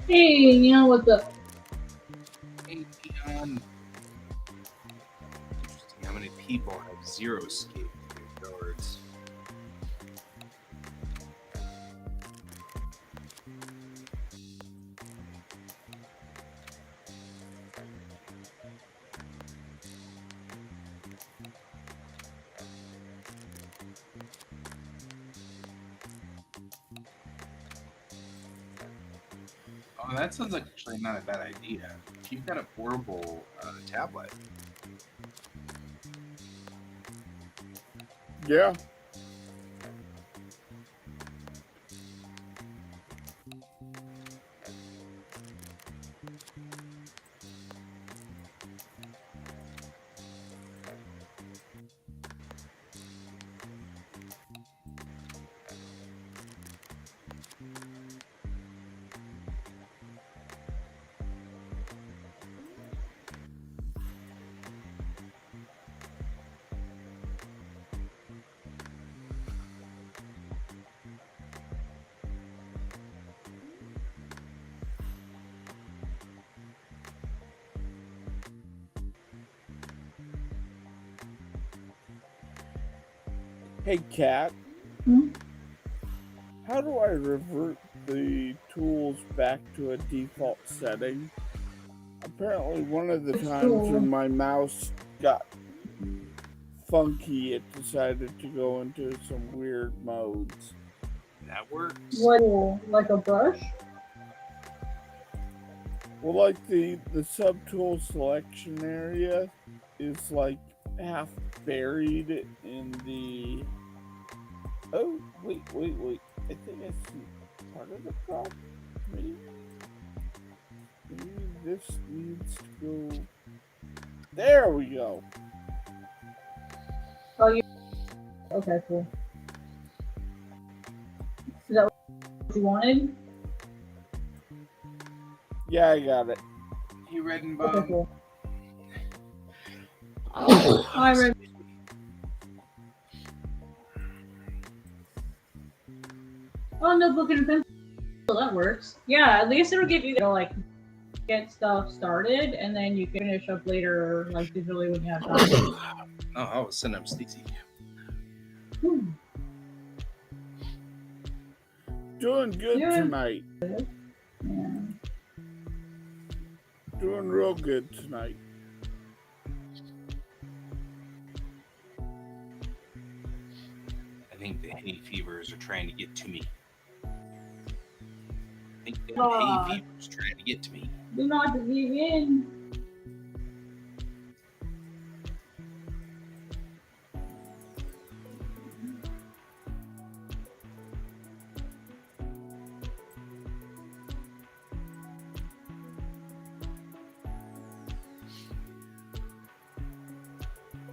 C: Hey, you know what's up?
A: Hey, interesting how many people have zero escape doors. Oh, that sounds like actually not a bad idea. If you've got a portable tablet,
B: Yeah. Hey, Kat.
C: Hmm?
B: How do I revert the tools back to a default setting? Apparently, one of the
C: Which
B: times
C: tool?
B: when my mouse got funky, it decided to go into some weird modes.
A: that works.
C: What tool? Like a brush?
B: Well, like the subtool selection area is like half buried in the. Oh, wait. I think I see part of the problem. Maybe this needs to go. There we go.
C: Oh, you. Okay, cool. Is that what you wanted?
B: Yeah, I got it.
A: Hey, Red and
C: Okay,
A: Bone.
C: cool.
A: Oh,
C: Hi, Red. Oh, notebook and pencil. That works. Yeah, at least it'll give you to like get stuff started, and then you can finish up later, like digitally when you have time.
A: Oh, I was sending up Stacy.
C: Hmm.
B: Doing good
C: Yeah.
B: tonight.
C: Yeah.
B: Doing real good tonight.
A: I think the hay fevers are trying to get to me. I think the
C: Ah.
A: hay fever's trying to get to me.
C: Do not give in.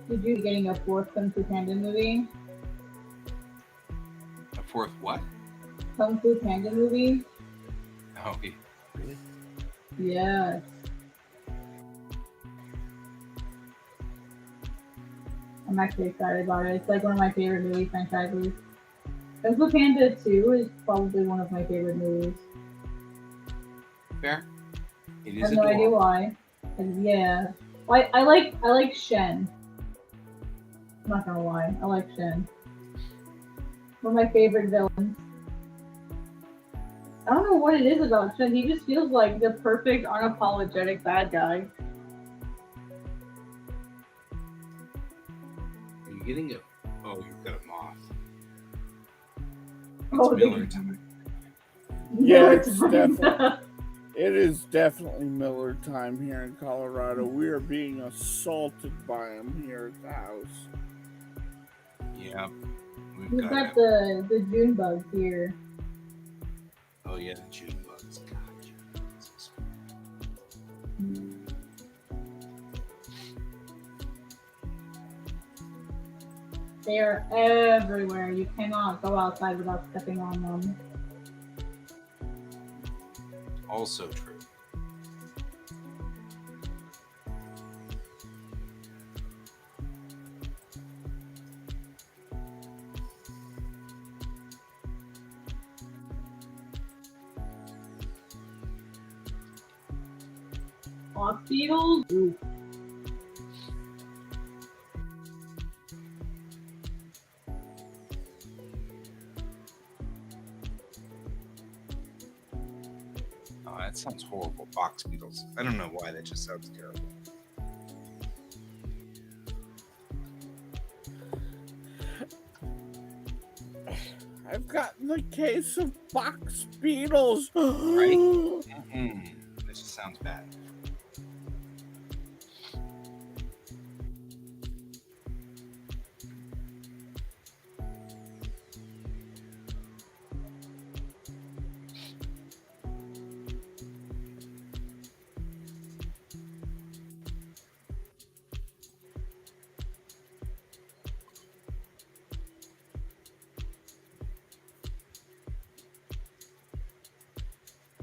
C: Did you getting a fourth Kung Fu Panda movie?
A: A fourth what?
C: Kung Fu Panda movie?
A: Oh, okay. Really?
C: Yes. I'm actually excited about it. It's like one of my favorite movie franchises. Kung Fu Panda 2 is probably one of my favorite movies.
A: Fair. It
C: I
A: is
C: have no idea
A: adorable.
C: why. And yeah. I like Shen. I'm not gonna lie. I like Shen. One of my favorite villains. I don't know what it is about Shen. He just feels like the perfect, unapologetic bad guy.
A: Are you getting a? Oh, you've got a moth. It's
C: Oh,
A: Miller time.
B: Yeah, it's definitely. It is definitely Miller time here in Colorado. We are being assaulted by him here at the house.
A: Yeah.
C: We've got the June bug here.
A: Oh yeah, the June bugs. God, June bugs.
C: They are everywhere. You cannot go outside without stepping on them.
A: Also true.
C: Box beetles? Ooh.
A: Oh, that sounds horrible. Box beetles. I don't know why that just sounds terrible.
B: I've gotten the case of box beetles.
A: Right? This just sounds bad.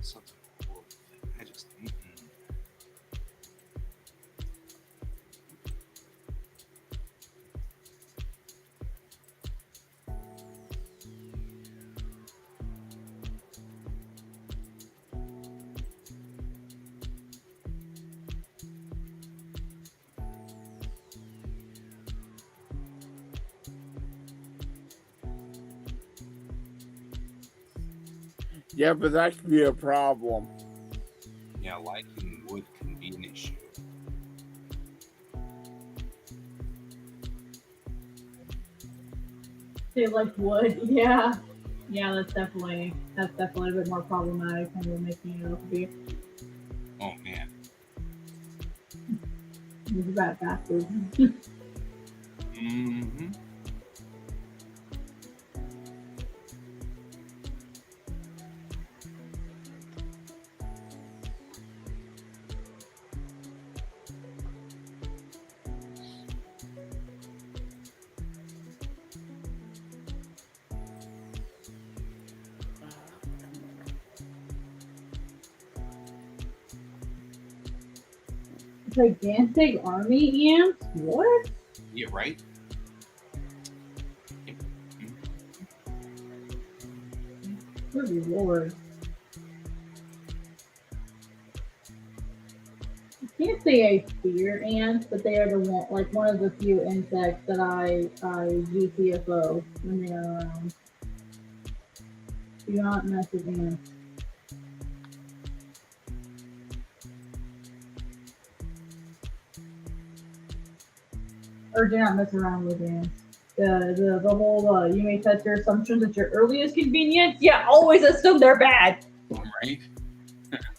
A: Sounds horrible. I just.
B: Yeah, but that could be a problem.
A: Yeah, liking wood can be an issue.
C: They like wood, yeah. Yeah, that's definitely a bit more problematic than we're making it out to be.
A: Oh man.
C: These rat bastards.
A: Mm-hmm.
C: Gigantic army ants? What?
A: Yeah, right?
C: Good lord. I can't say I fear ants, but they are one of the few insects that I GTFO when they are around. Do not mess with ants. Or do not mess around with ants. The whole you may test your assumptions at your earliest convenience. Yeah, always assume they're bad.
A: Right?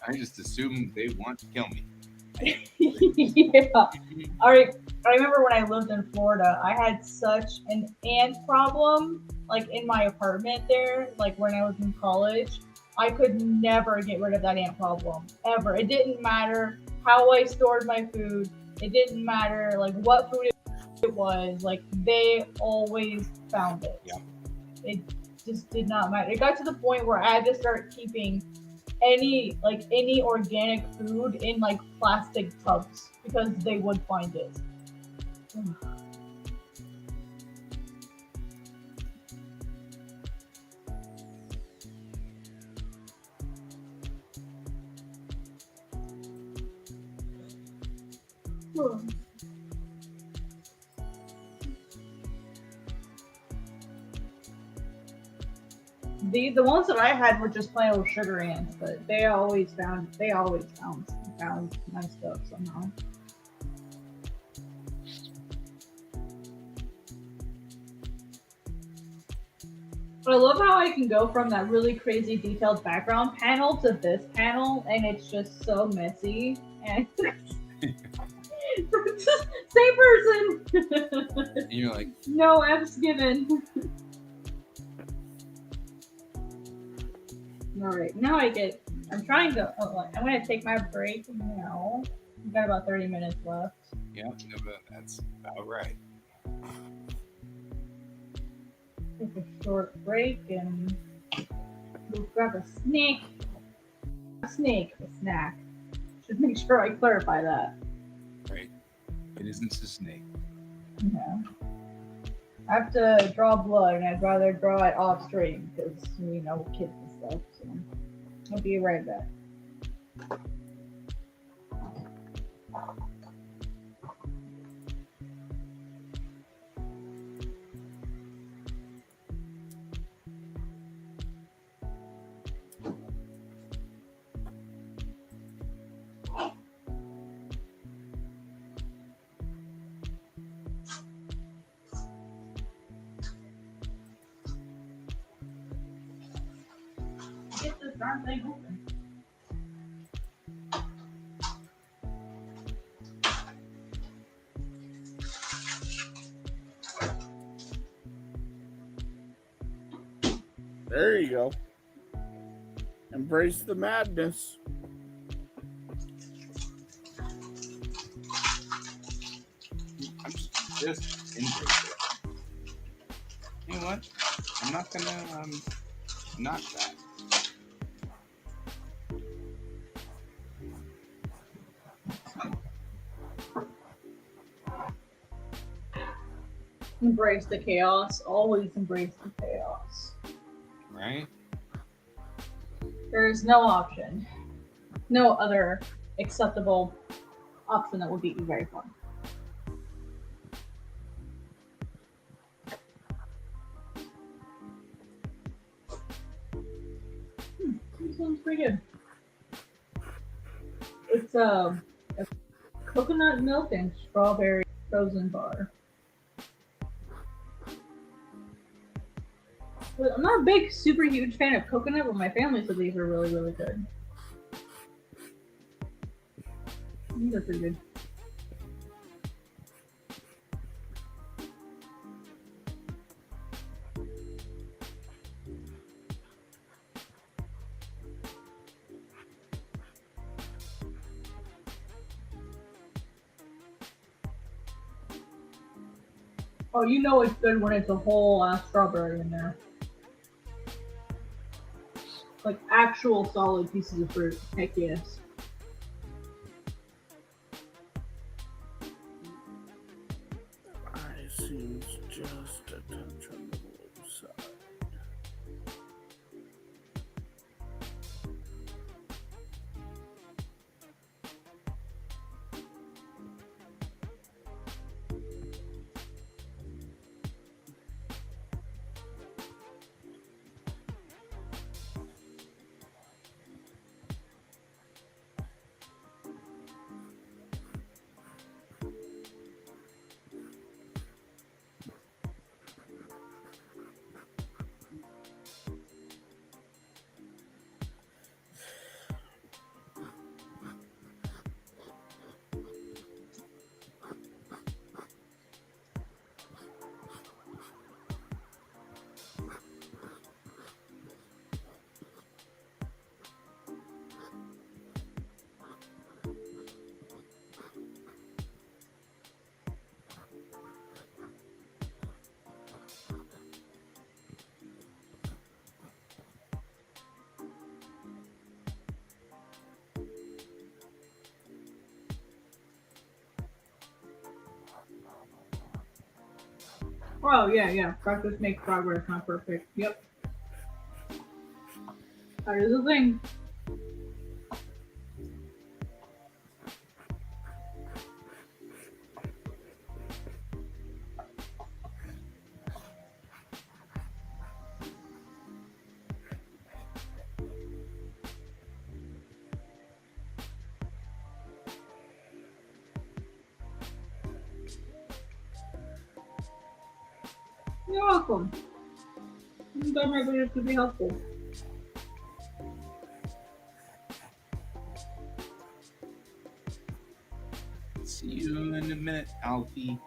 A: I just assumed they want to kill me.
C: Yeah. I remember when I lived in Florida, I had such an ant problem, like in my apartment there, like when I was in college. I could never get rid of that ant problem, ever. It didn't matter how I stored my food. It didn't matter like what food it was. Like they always found it.
A: Yeah.
C: It just did not matter. It got to the point where I had to start keeping any organic food in like plastic tubs because they would find it. The ones that I had were just plain old sugar ants, but they always found nice stuff somehow. But I love how I can go from that really crazy detailed background panel to this panel, and it's just so messy. And same person.
A: And you're like,
C: no F's given. All right, now I'm trying to. I'm going to take my break now. We've got about 30 minutes left.
A: yeah, no, but that's about right.
C: Take a short break and we'll grab a snack. A snack. Should make sure I clarify that.
A: Right. It isn't a snake.
C: Yeah. I have to draw blood, and I'd rather draw it off stream because, kids and stuff. So I'll be right back. Get this darn thing open.
B: There you go. Embrace the madness.
A: I'm just embrace it. You know what? I'm not gonna knock that.
C: Embrace the chaos. Always embrace the chaos.
A: Right?
C: There is no option. No other acceptable option that would be very fun. This sounds pretty good. It's a coconut milk and strawberry frozen bar. But I'm not a big, super huge fan of coconut, but my family said these are really, really good. These are pretty good. Oh, you know it's good when it's a whole strawberry in there. Like actual solid pieces of fruit. Heck yes.
B: Eye seems just a touch on the low side.
C: Oh, yeah. Practice makes progress, not perfect. Yep. That is a thing. You're welcome. I'm done my best to be helpful.
A: See you in a minute, Alfie.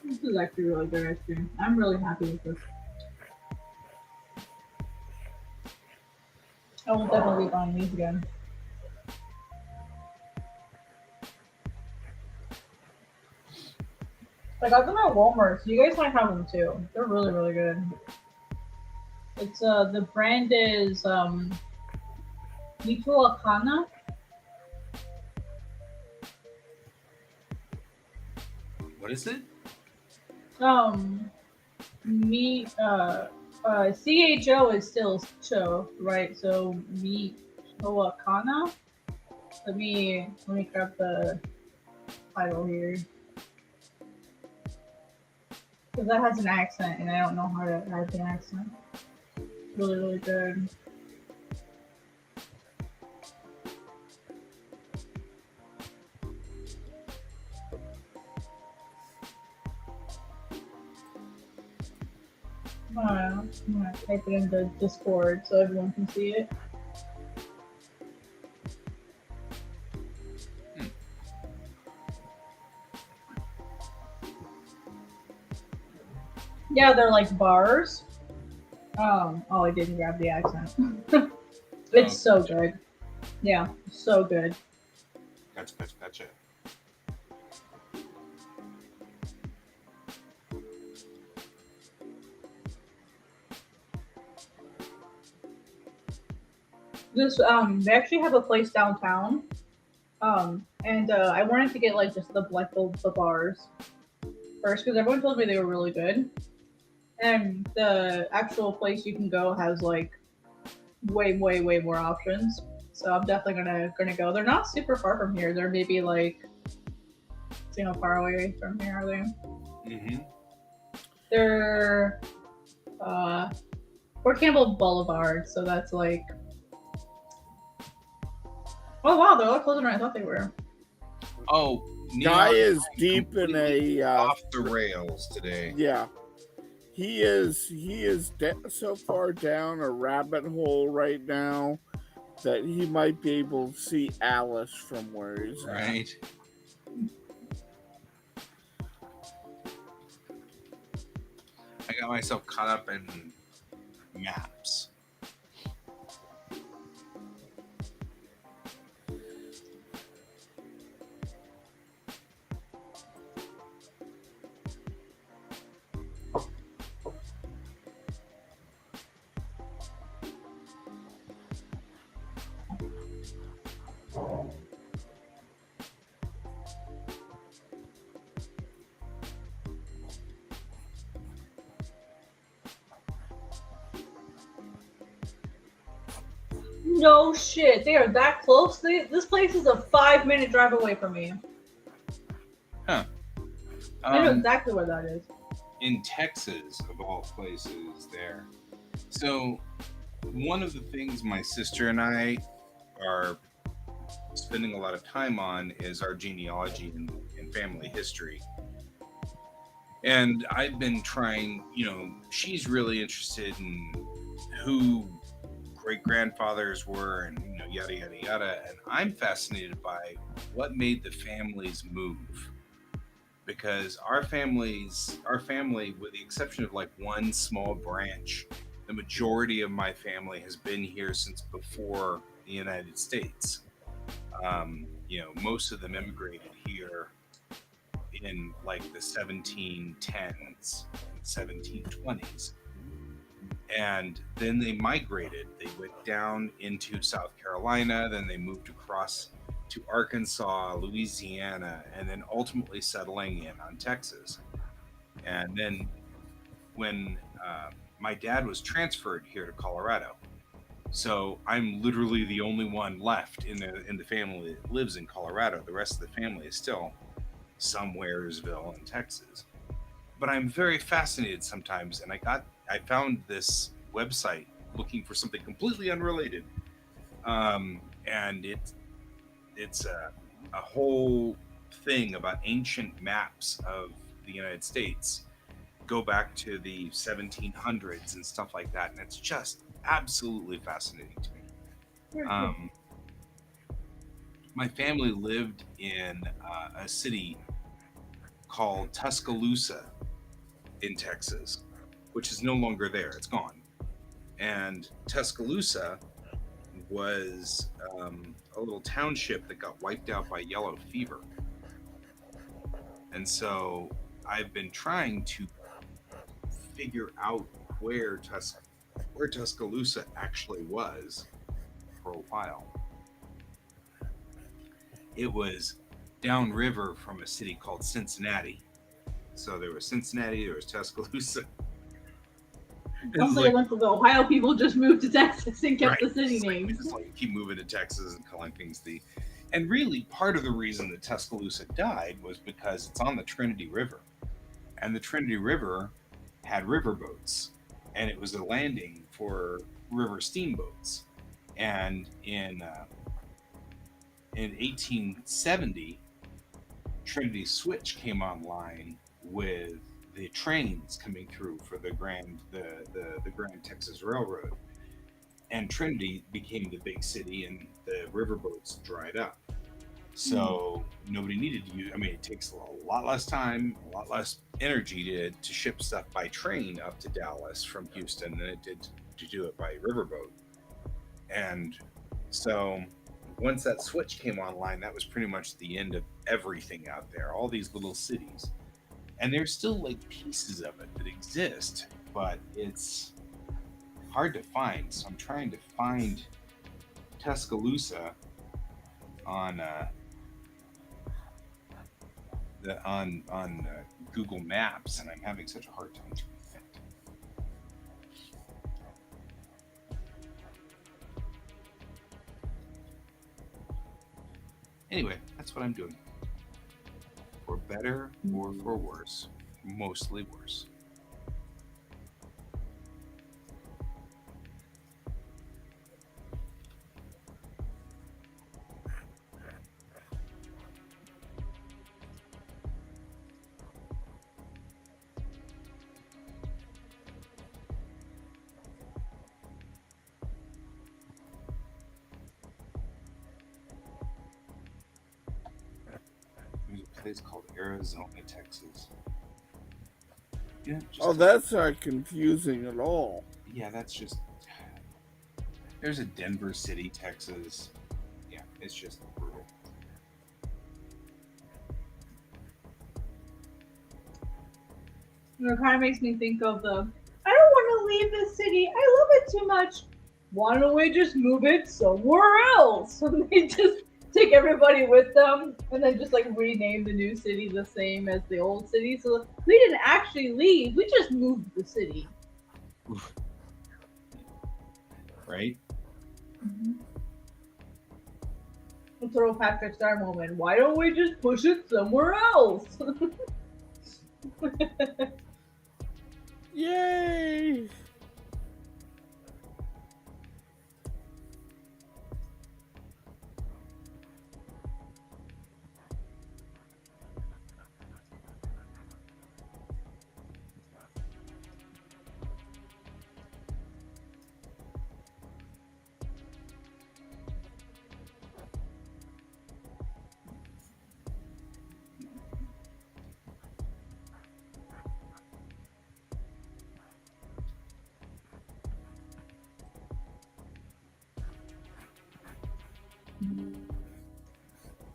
C: This is actually really good ice cream. I'm really happy with this. I will definitely be buying these again. I got them at Walmart, so you guys might have them too. They're really, really good. It's the brand is Akana.
A: What is it?
C: Um, me CHO is still Cho, right? So Akana. Let me grab the title here because that has an accent, and I don't know how to add the accent. Really, really good. I'm gonna type it in the Discord so everyone can see it. Yeah, they're like bars. Oh, I didn't grab the accent. It's so good. Yeah, so good.
A: Gotcha.
C: This they actually have a place downtown. And I wanted to get like just the the bars first because everyone told me they were really good. And the actual place you can go has like way more options. So I'm definitely gonna go. They're not super far from here. They're maybe like far away from here, are they?
A: Mm-hmm.
C: They're Fort Campbell Boulevard, so that's like oh wow, they're a lot closer than I thought they were.
A: Oh,
B: Guy is deep in a
A: off the rails today.
B: Yeah, he is so far down a rabbit hole right now that he might be able to see Alice from where he's
A: right. I got myself caught up in maps.
C: No shit, they are that close. This place is a 5-minute drive away from me.
A: Huh.
C: I know exactly where that is.
A: In Texas, of all places, there. So, one of the things my sister and I are spending a lot of time on is our genealogy and family history. And I've been trying, she's really interested in who great grandfathers were and, yada, yada, yada. And I'm fascinated by what made the families move. Because our family, with the exception of like one small branch, the majority of my family has been here since before the United States. Most of them immigrated here in like the 1710s, 1720s. And then they migrated. They went down into South Carolina, then they moved across to Arkansas, Louisiana, and then ultimately settling in on Texas. And then when my dad was transferred here to Colorado, so I'm literally the only one left in the family that lives in Colorado. The rest of the family is still somewheresville in Texas. But I'm very fascinated sometimes, and I found this website looking for something completely unrelated, and it's a whole thing about ancient maps of the United States, go back to the 1700s and stuff like that, and it's just absolutely fascinating to me. My family lived in a city called Tuscaloosa in Texas, which is no longer there. It's gone. And Tuscaloosa was a little township that got wiped out by yellow fever. And so I've been trying to figure out where Tuscaloosa actually was for a while. It was downriver from a city called Cincinnati. So there was Cincinnati, there was Tuscaloosa.
C: Sounds like a bunch of the Ohio people just moved to Texas and kept the city
A: It's
C: names.
A: It's like keep moving to Texas and calling things the. And really, part of the reason that Tuscaloosa died was because it's on the Trinity River, and the Trinity River had riverboats, and it was a landing for river steamboats. And in 1870, Trinity Switch came online with the trains coming through for the Grand Texas Railroad, and Trinity became the big city, and the riverboats dried up. So nobody needed to use. I mean, it takes a lot less time, a lot less energy to ship stuff by train up to Dallas from Houston than it did to do it by riverboat. And so once that switch came online, that was pretty much the end of everything out there. All these little cities, and there's still like pieces of it that exist, but it's hard to find. So I'm trying to find Tuscaloosa on Google Maps, and I'm having such a hard time doing that. Anyway, that's what I'm doing. For better or for worse, mostly worse. There's a place called Arizona, Texas. Yeah,
B: that's not confusing at all.
A: Yeah, that's just. There's a Denver City, Texas. Yeah, it's just brutal.
C: It kind of makes me think of the, I don't want to leave this city. I love it too much. Why don't we just move it somewhere else? And they just take everybody with them and then just like rename the new city the same as the old city. So we didn't actually leave. We just moved the city.
A: Right?
C: A throw Patrick Star moment. Why don't we just push it somewhere else?
B: Yay!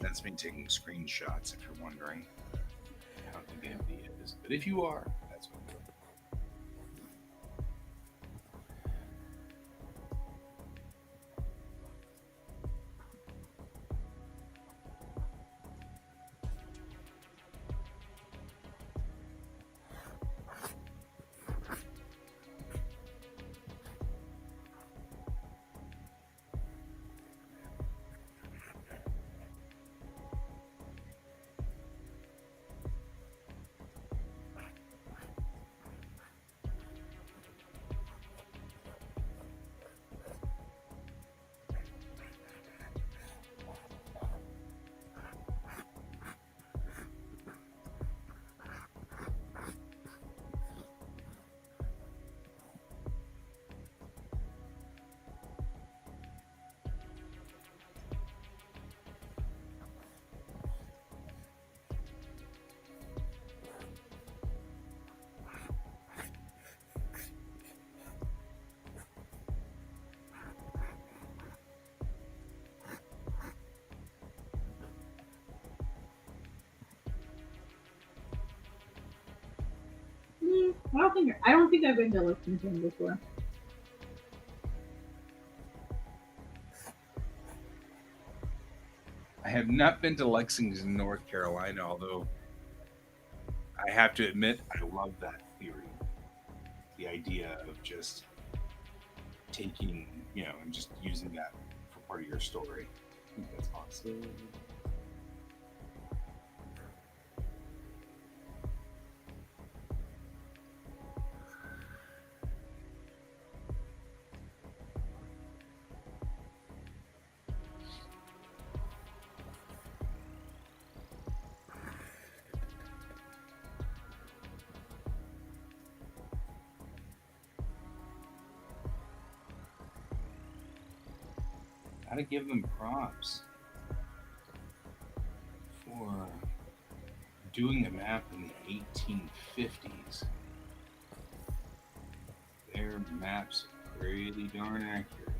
A: That's me taking screenshots, if you're wondering how the game is. But if you are, that's what I'm doing.
C: I don't think I've been to Lexington before.
A: I have not been to Lexington, North Carolina, although I have to admit I love that theory. The idea of just taking, and just using that for part of your story. I think that's awesome. Gotta give them props for doing a map in the 1850s. Their maps are really darn accurate.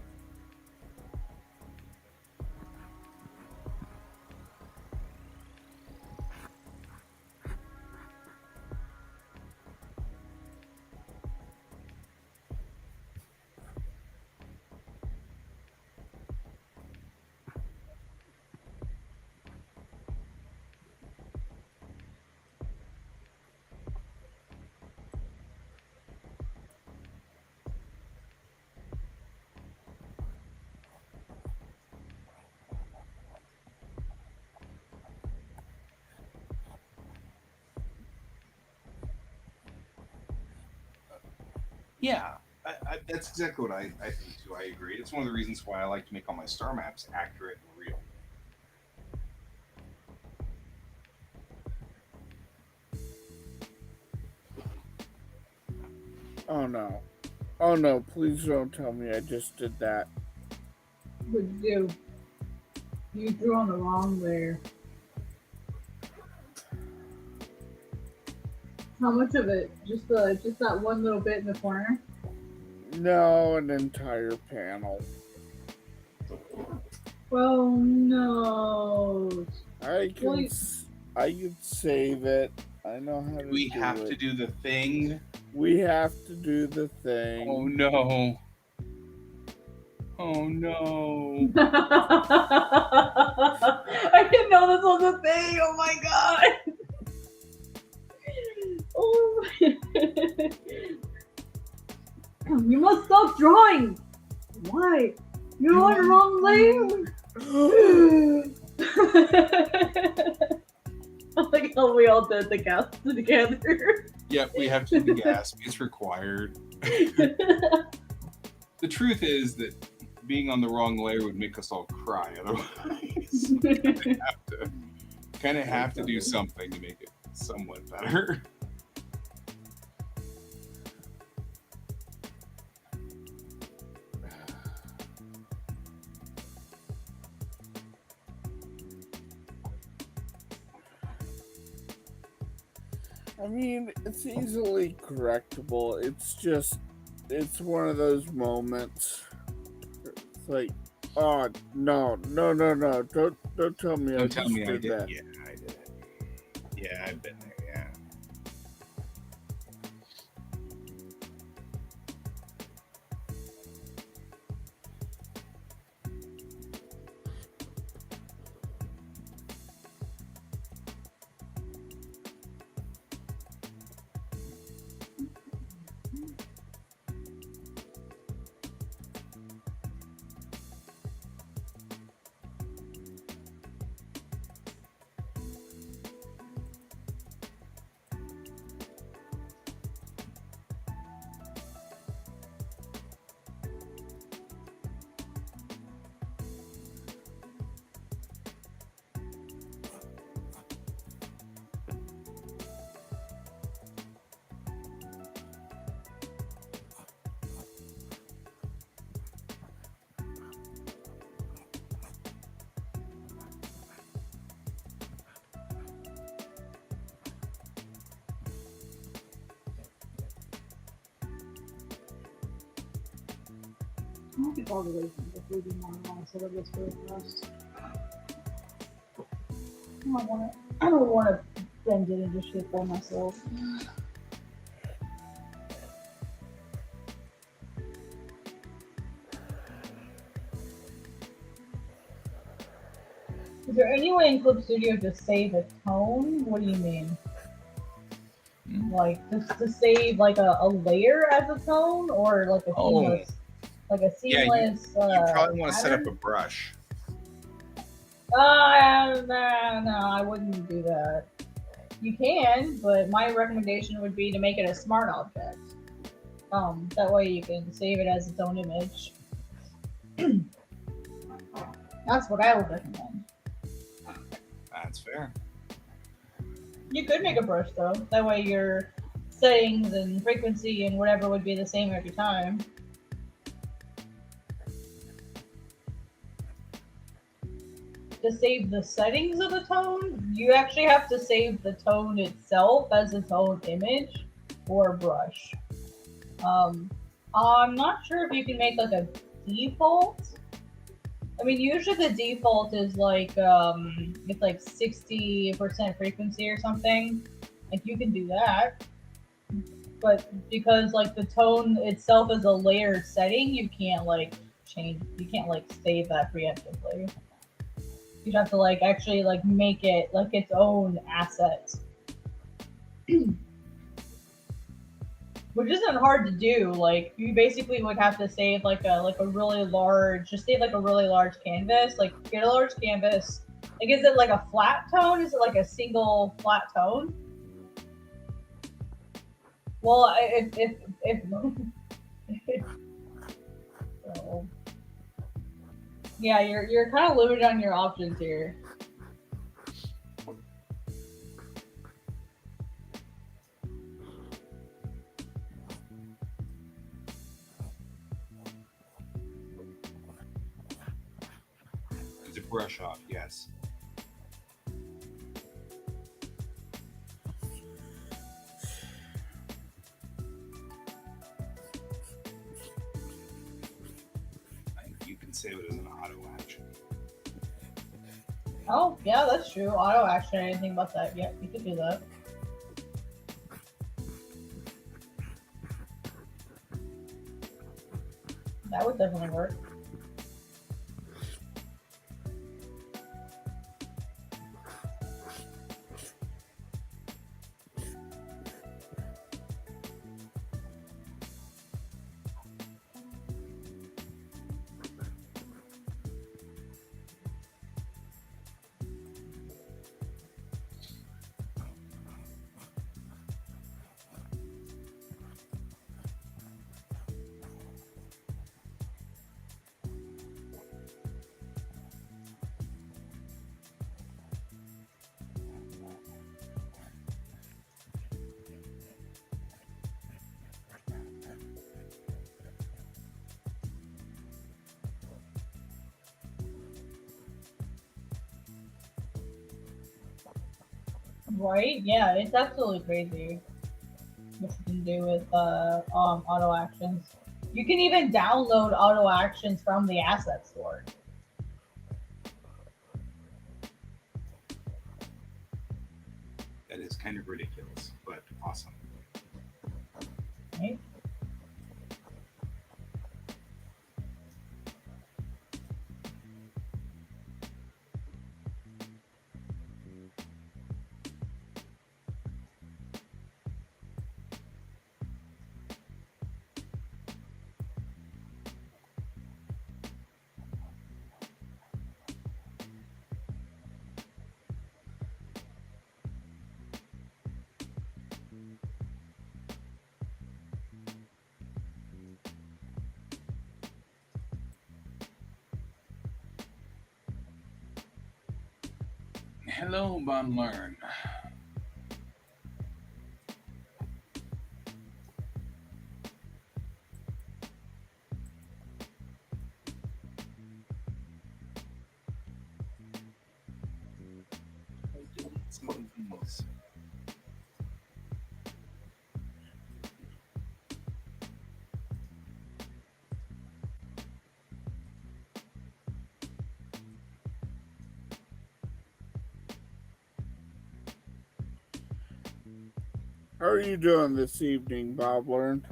A: Yeah, that's exactly what I think too. I agree. It's one of the reasons why I like to make all my star maps accurate and real.
B: Oh no. Oh no, please don't tell me I just did that.
C: Would you? You drew on the wrong layer. How much of it? Just that one little bit in the corner?
B: No, an entire panel.
C: Well, no.
B: I can save it. I know how to do it.
A: We have to do the thing.
B: We have to do the thing.
A: Oh no. Oh no.
C: I didn't know this was a thing. Oh my god. Oh my. You must stop drawing. Why? You're on the wrong lane. I like how we all did the gasp together.
A: Yep, we have to do the gasp. It's required. The truth is that being on the wrong layer would make us all cry otherwise. kind of have to do something to make it somewhat better.
B: I mean, it's easily correctable. It's one of those moments. It's like, oh no! Don't tell me
A: Don't tell me I
B: did
A: did.
B: that.
A: Yeah, I did it. Yeah, I've been there. Yeah.
C: I don't think all the ways in the food is more than so that gets really gross. I don't want to bend it into shit by myself. Is there any way in Clip Studio to save a tone? What do you mean? Like to save like a layer as a tone, or like a seamless, like a
A: Yeah,
C: seamless.
A: you probably want to set up
C: pattern?
A: a brush.
C: No, I wouldn't do that. You can, but my recommendation would be to make it a smart object. That way you can save it as its own image. That's what I would recommend.
A: That's fair.
C: You could make a brush though. That way your settings and frequency and whatever would be the same every time. To save the settings of the tone, you actually have to save the tone itself as its own image or brush. I'm not sure if you can make like a default. I mean, usually the default is like it's like 60% frequency or something. Like you can do that, but because like the tone itself is a layered setting, you can't like change. You can't like save that preemptively. You'd have to like actually like make it like its own asset, which isn't hard to do. Like you basically would have to save like a really large, just save like a really large canvas. Like get a large canvas. Like is it like a flat tone? Is it like a single flat tone? Well, if so, yeah, you're kind of limited on your options here.
A: It's a brush off, yes. You can save it as an auto action.
C: Oh, yeah, that's true. Auto action, I didn't think about that yet. You could do that. That would definitely work. Right? Yeah, it's absolutely crazy what you can do with auto actions. You can even download auto actions from the asset store.
A: That is kind of ridiculous, but awesome.
C: Right?
A: Hello, Bon Learn. Some of these.
B: How are you doing this evening, Bob Learn?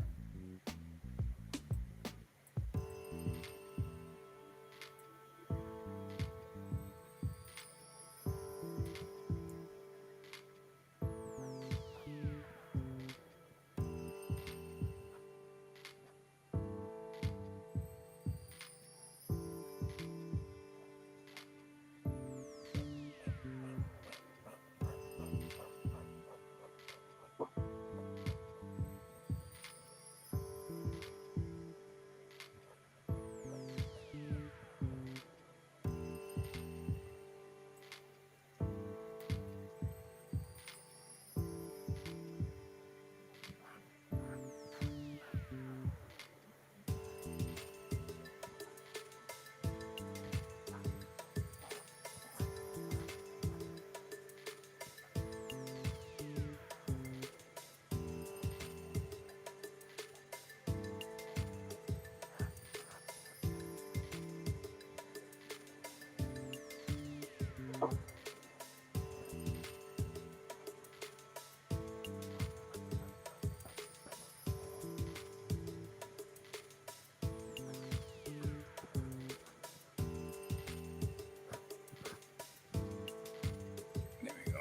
A: There we go.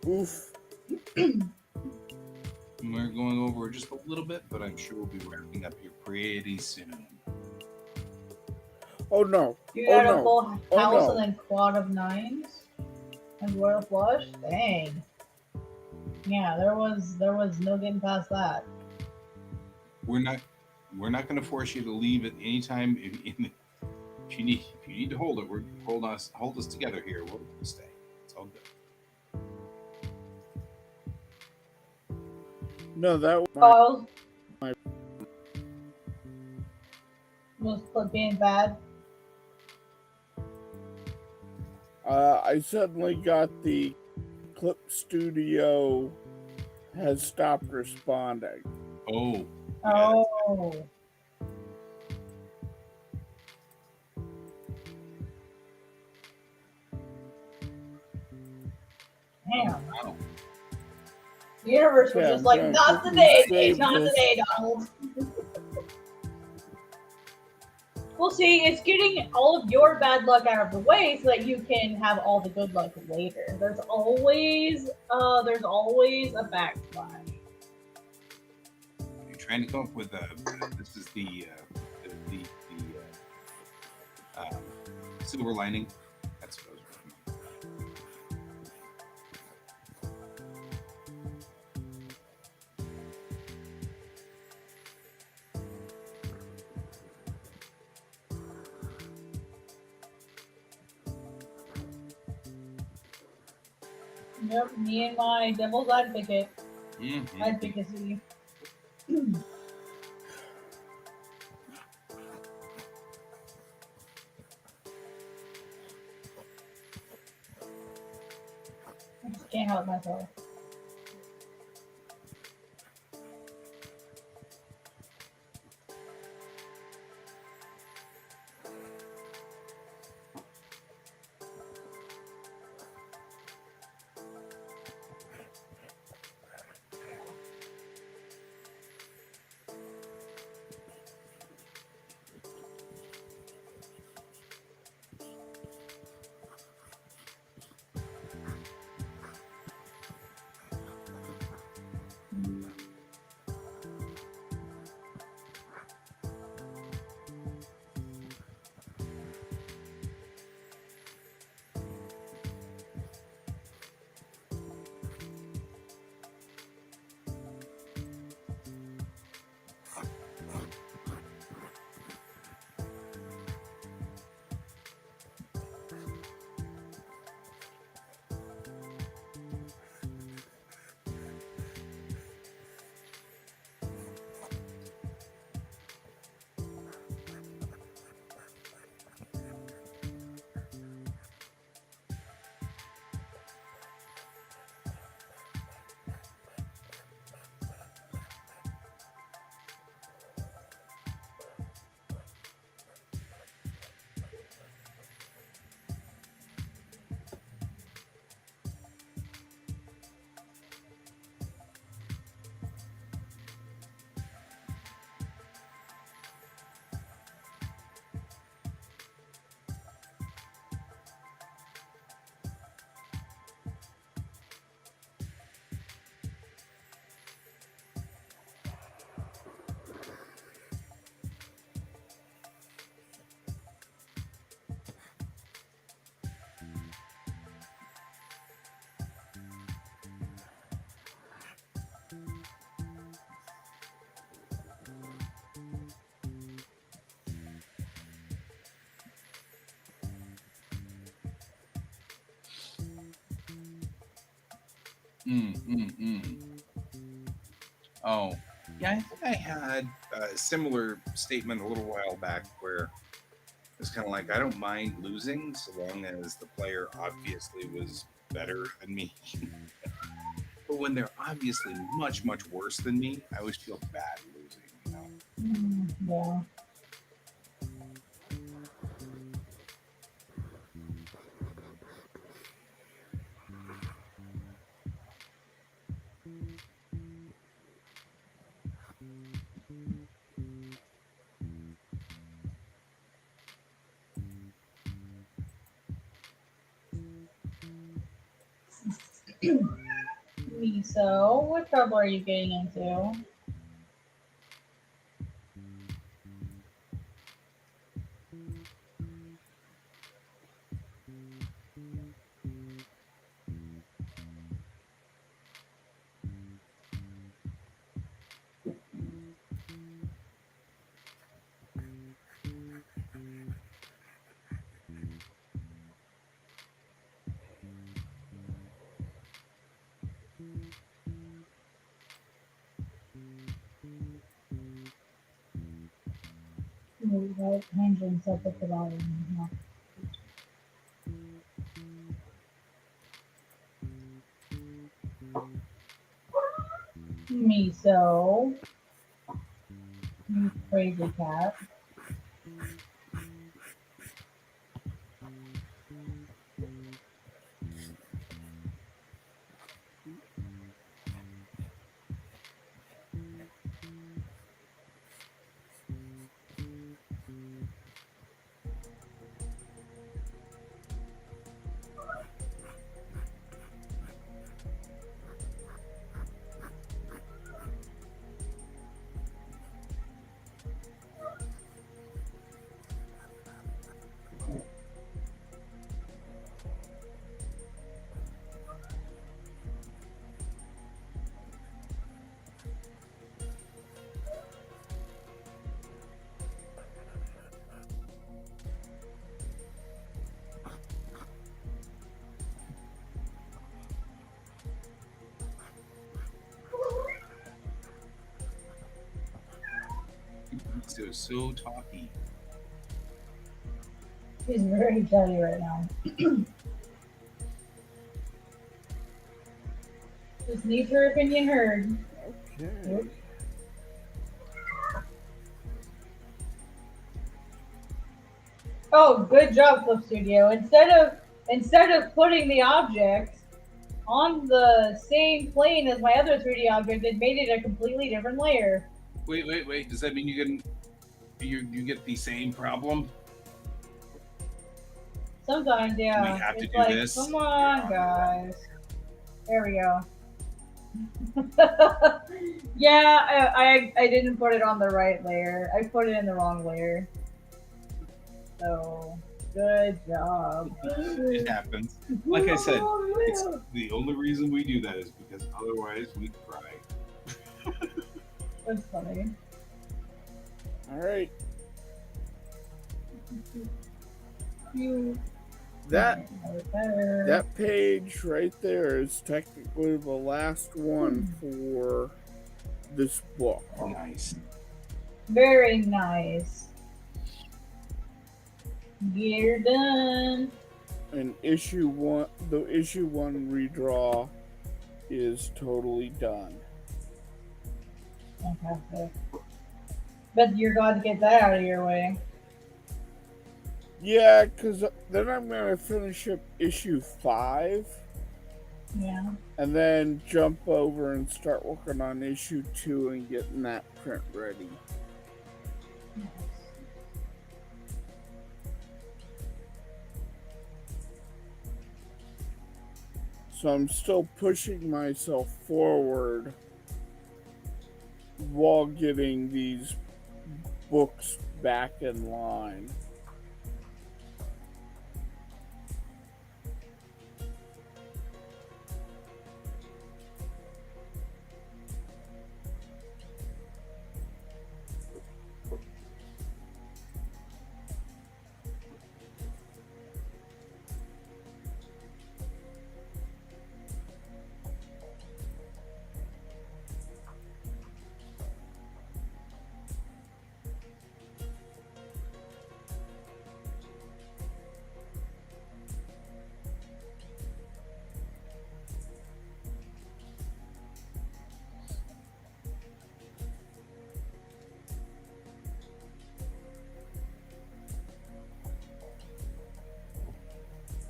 B: Oof.
A: We're going over just a little bit, but I'm sure we'll be wrapping up here pretty soon.
B: Oh no.
C: You
B: Oh
C: got a
B: no.
C: full
B: Oh,
C: house
B: no.
C: and then quad of nines and royal flush. Dang. Yeah, there was no getting past that.
A: We're not going to force you to leave at any time. If you need to hold it, hold us together here. We'll stay. It's all good.
B: No, that was
C: Oh,
B: my
C: was being bad.
B: I suddenly got the Clip Studio has stopped responding.
A: Oh.
C: Oh. Damn.
A: Wow.
C: The universe was
B: Yeah,
C: just like,
B: I'm
C: not
B: gonna
C: today,
B: quickly
C: Dave, not
B: save this.
C: today, Donald. Well, see, it's getting all of your bad luck out of the way so that you can have all the good luck later. There's always a backslash.
A: You're trying to come up with this is the silver lining. That's what I was working on.
C: Yep, me and my devil's advocate.
A: Mm-hmm.
C: Advocacy. I just can't help myself.
A: Oh, yeah, I think I had a similar statement a little while back where it's kind of like I don't mind losing so long as the player obviously was better than me. But when they're obviously much, much worse than me, I always feel bad losing, you know?
C: Yeah. So, what trouble are you getting into? Right, tangents up at the bottom. Me so. You crazy cat.
A: So talky.
C: He's very jelly right now. Just needs her opinion heard.
B: Okay.
C: Oh, good job, Clip Studio. Instead of putting the object on the same plane as my other 3D object, it made it a completely different layer.
A: Wait. Does that mean you get the same problem?
C: Sometimes,
A: Do we
C: yeah.
A: have to
C: It's
A: do
C: like,
A: this?
C: come
A: You're
C: on,
A: on the wrong.
C: guys. There we go. Yeah, I didn't put it on the right layer. I put it in the wrong layer. So, good job.
A: It happens. Like I said, it's the only reason we do that is because otherwise we'd cry.
C: That's funny.
B: All right.
C: You.
B: That
C: Better.
B: that page right there is technically the last one for this book.
A: Nice.
C: Very nice. You're done.
B: And issue one, the issue one redraw is totally done.
C: Fantastic. But you're glad to get that out of your way.
B: Yeah, because then I'm gonna finish up issue 5.
C: Yeah.
B: And then jump over and start working on issue 2 and getting that print ready. So I'm still pushing myself forward while getting these books back in line.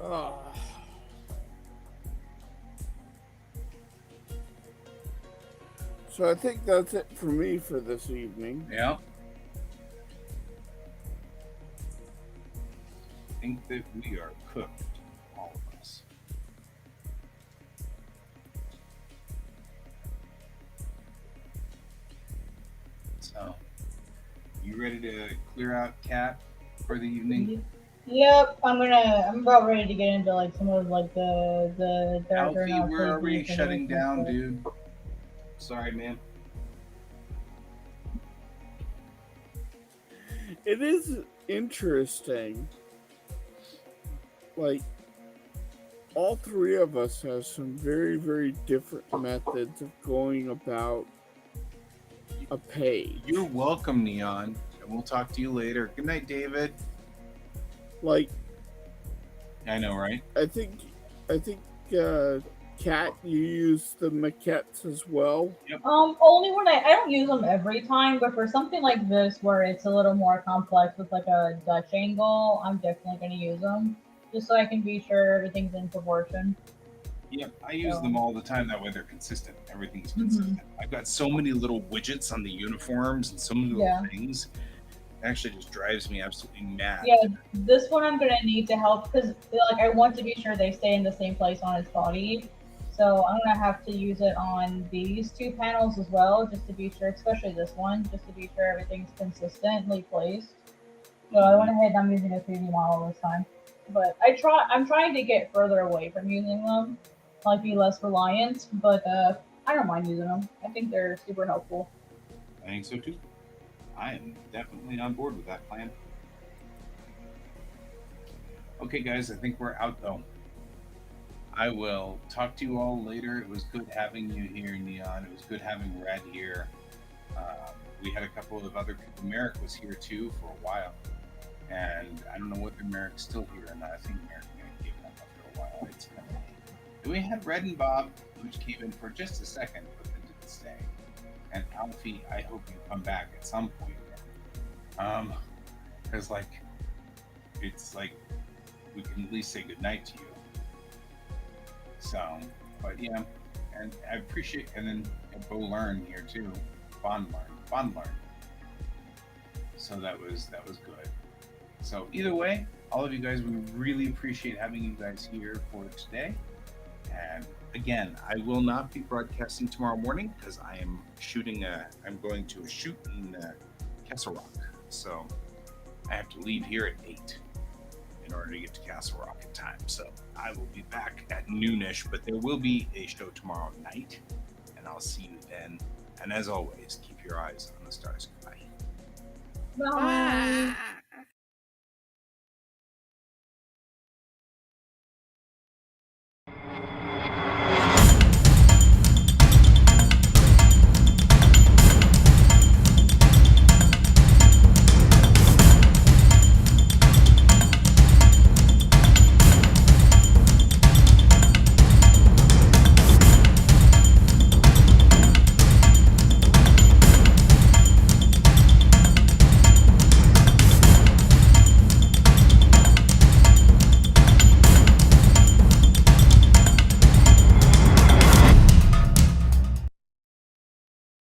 B: Ah. So I think that's it for me for this evening.
A: Yeah. I think that we are cooked, all of us. So, you ready to clear out, Cat, for the evening?
C: Yep, I'm about ready to get into like some of like the darker
A: Alfie,
C: now
A: we're already
C: creepy
A: shutting
C: information
A: down,
C: stuff.
A: dude. Sorry, man.
B: It is interesting. Like, all three of us have some very, very different methods of going about a page.
A: You're welcome, Neon, and we'll talk to you later. Good night, David.
B: Like,
A: I know, right?
B: I think, Kat, you use the maquettes as well.
C: Only when I don't use them every time, but for something like this where it's a little more complex with like a Dutch angle, I'm definitely gonna use them just so I can be sure everything's in proportion.
A: Yep, I use
C: So-
A: them all the time. That way they're consistent. Everything's consistent. I've got so many little widgets on the uniforms and so many little
C: Yeah.
A: things. It actually just drives me absolutely mad.
C: Yeah, this one I'm gonna need to help because like I want to be sure they stay in the same place on its body. So I'm gonna have to use it on these two panels as well, just to be sure, especially this one, just to be sure everything's consistently placed. So I went ahead and I'm using a 3D model this time. But I'm trying to get further away from using them, like be less reliant, but I don't mind using them. I think they're super helpful.
A: I think so too. I am definitely on board with that plan. Okay, guys, I think we're out though. I will talk to you all later. It was good having you here, Neon. It was good having Red here. We had a couple of other people. Merrick was here too for a while. And I don't know whether Merrick's still here or not. I think Merrick may have given up after a while. It's kind of late. Then we had Red and Bob, which came in for just a second, but then didn't stay. And Alfie, I hope you come back at some point. Because it's like we can at least say goodnight to you. So, but yeah, and I appreciate, and then Bo Learn here too, Bond Learn. So that was good. So either way, all of you guys, we really appreciate having you guys here for today. And again, I will not be broadcasting tomorrow morning because I am I'm going to a shoot in Castle Rock. So I have to leave here at 8 in order to get to Castle Rock in time. So I will be back at noonish, but there will be a show tomorrow night, and I'll see you then. And as always, keep your eyes on the stars. Goodbye.
C: Bye.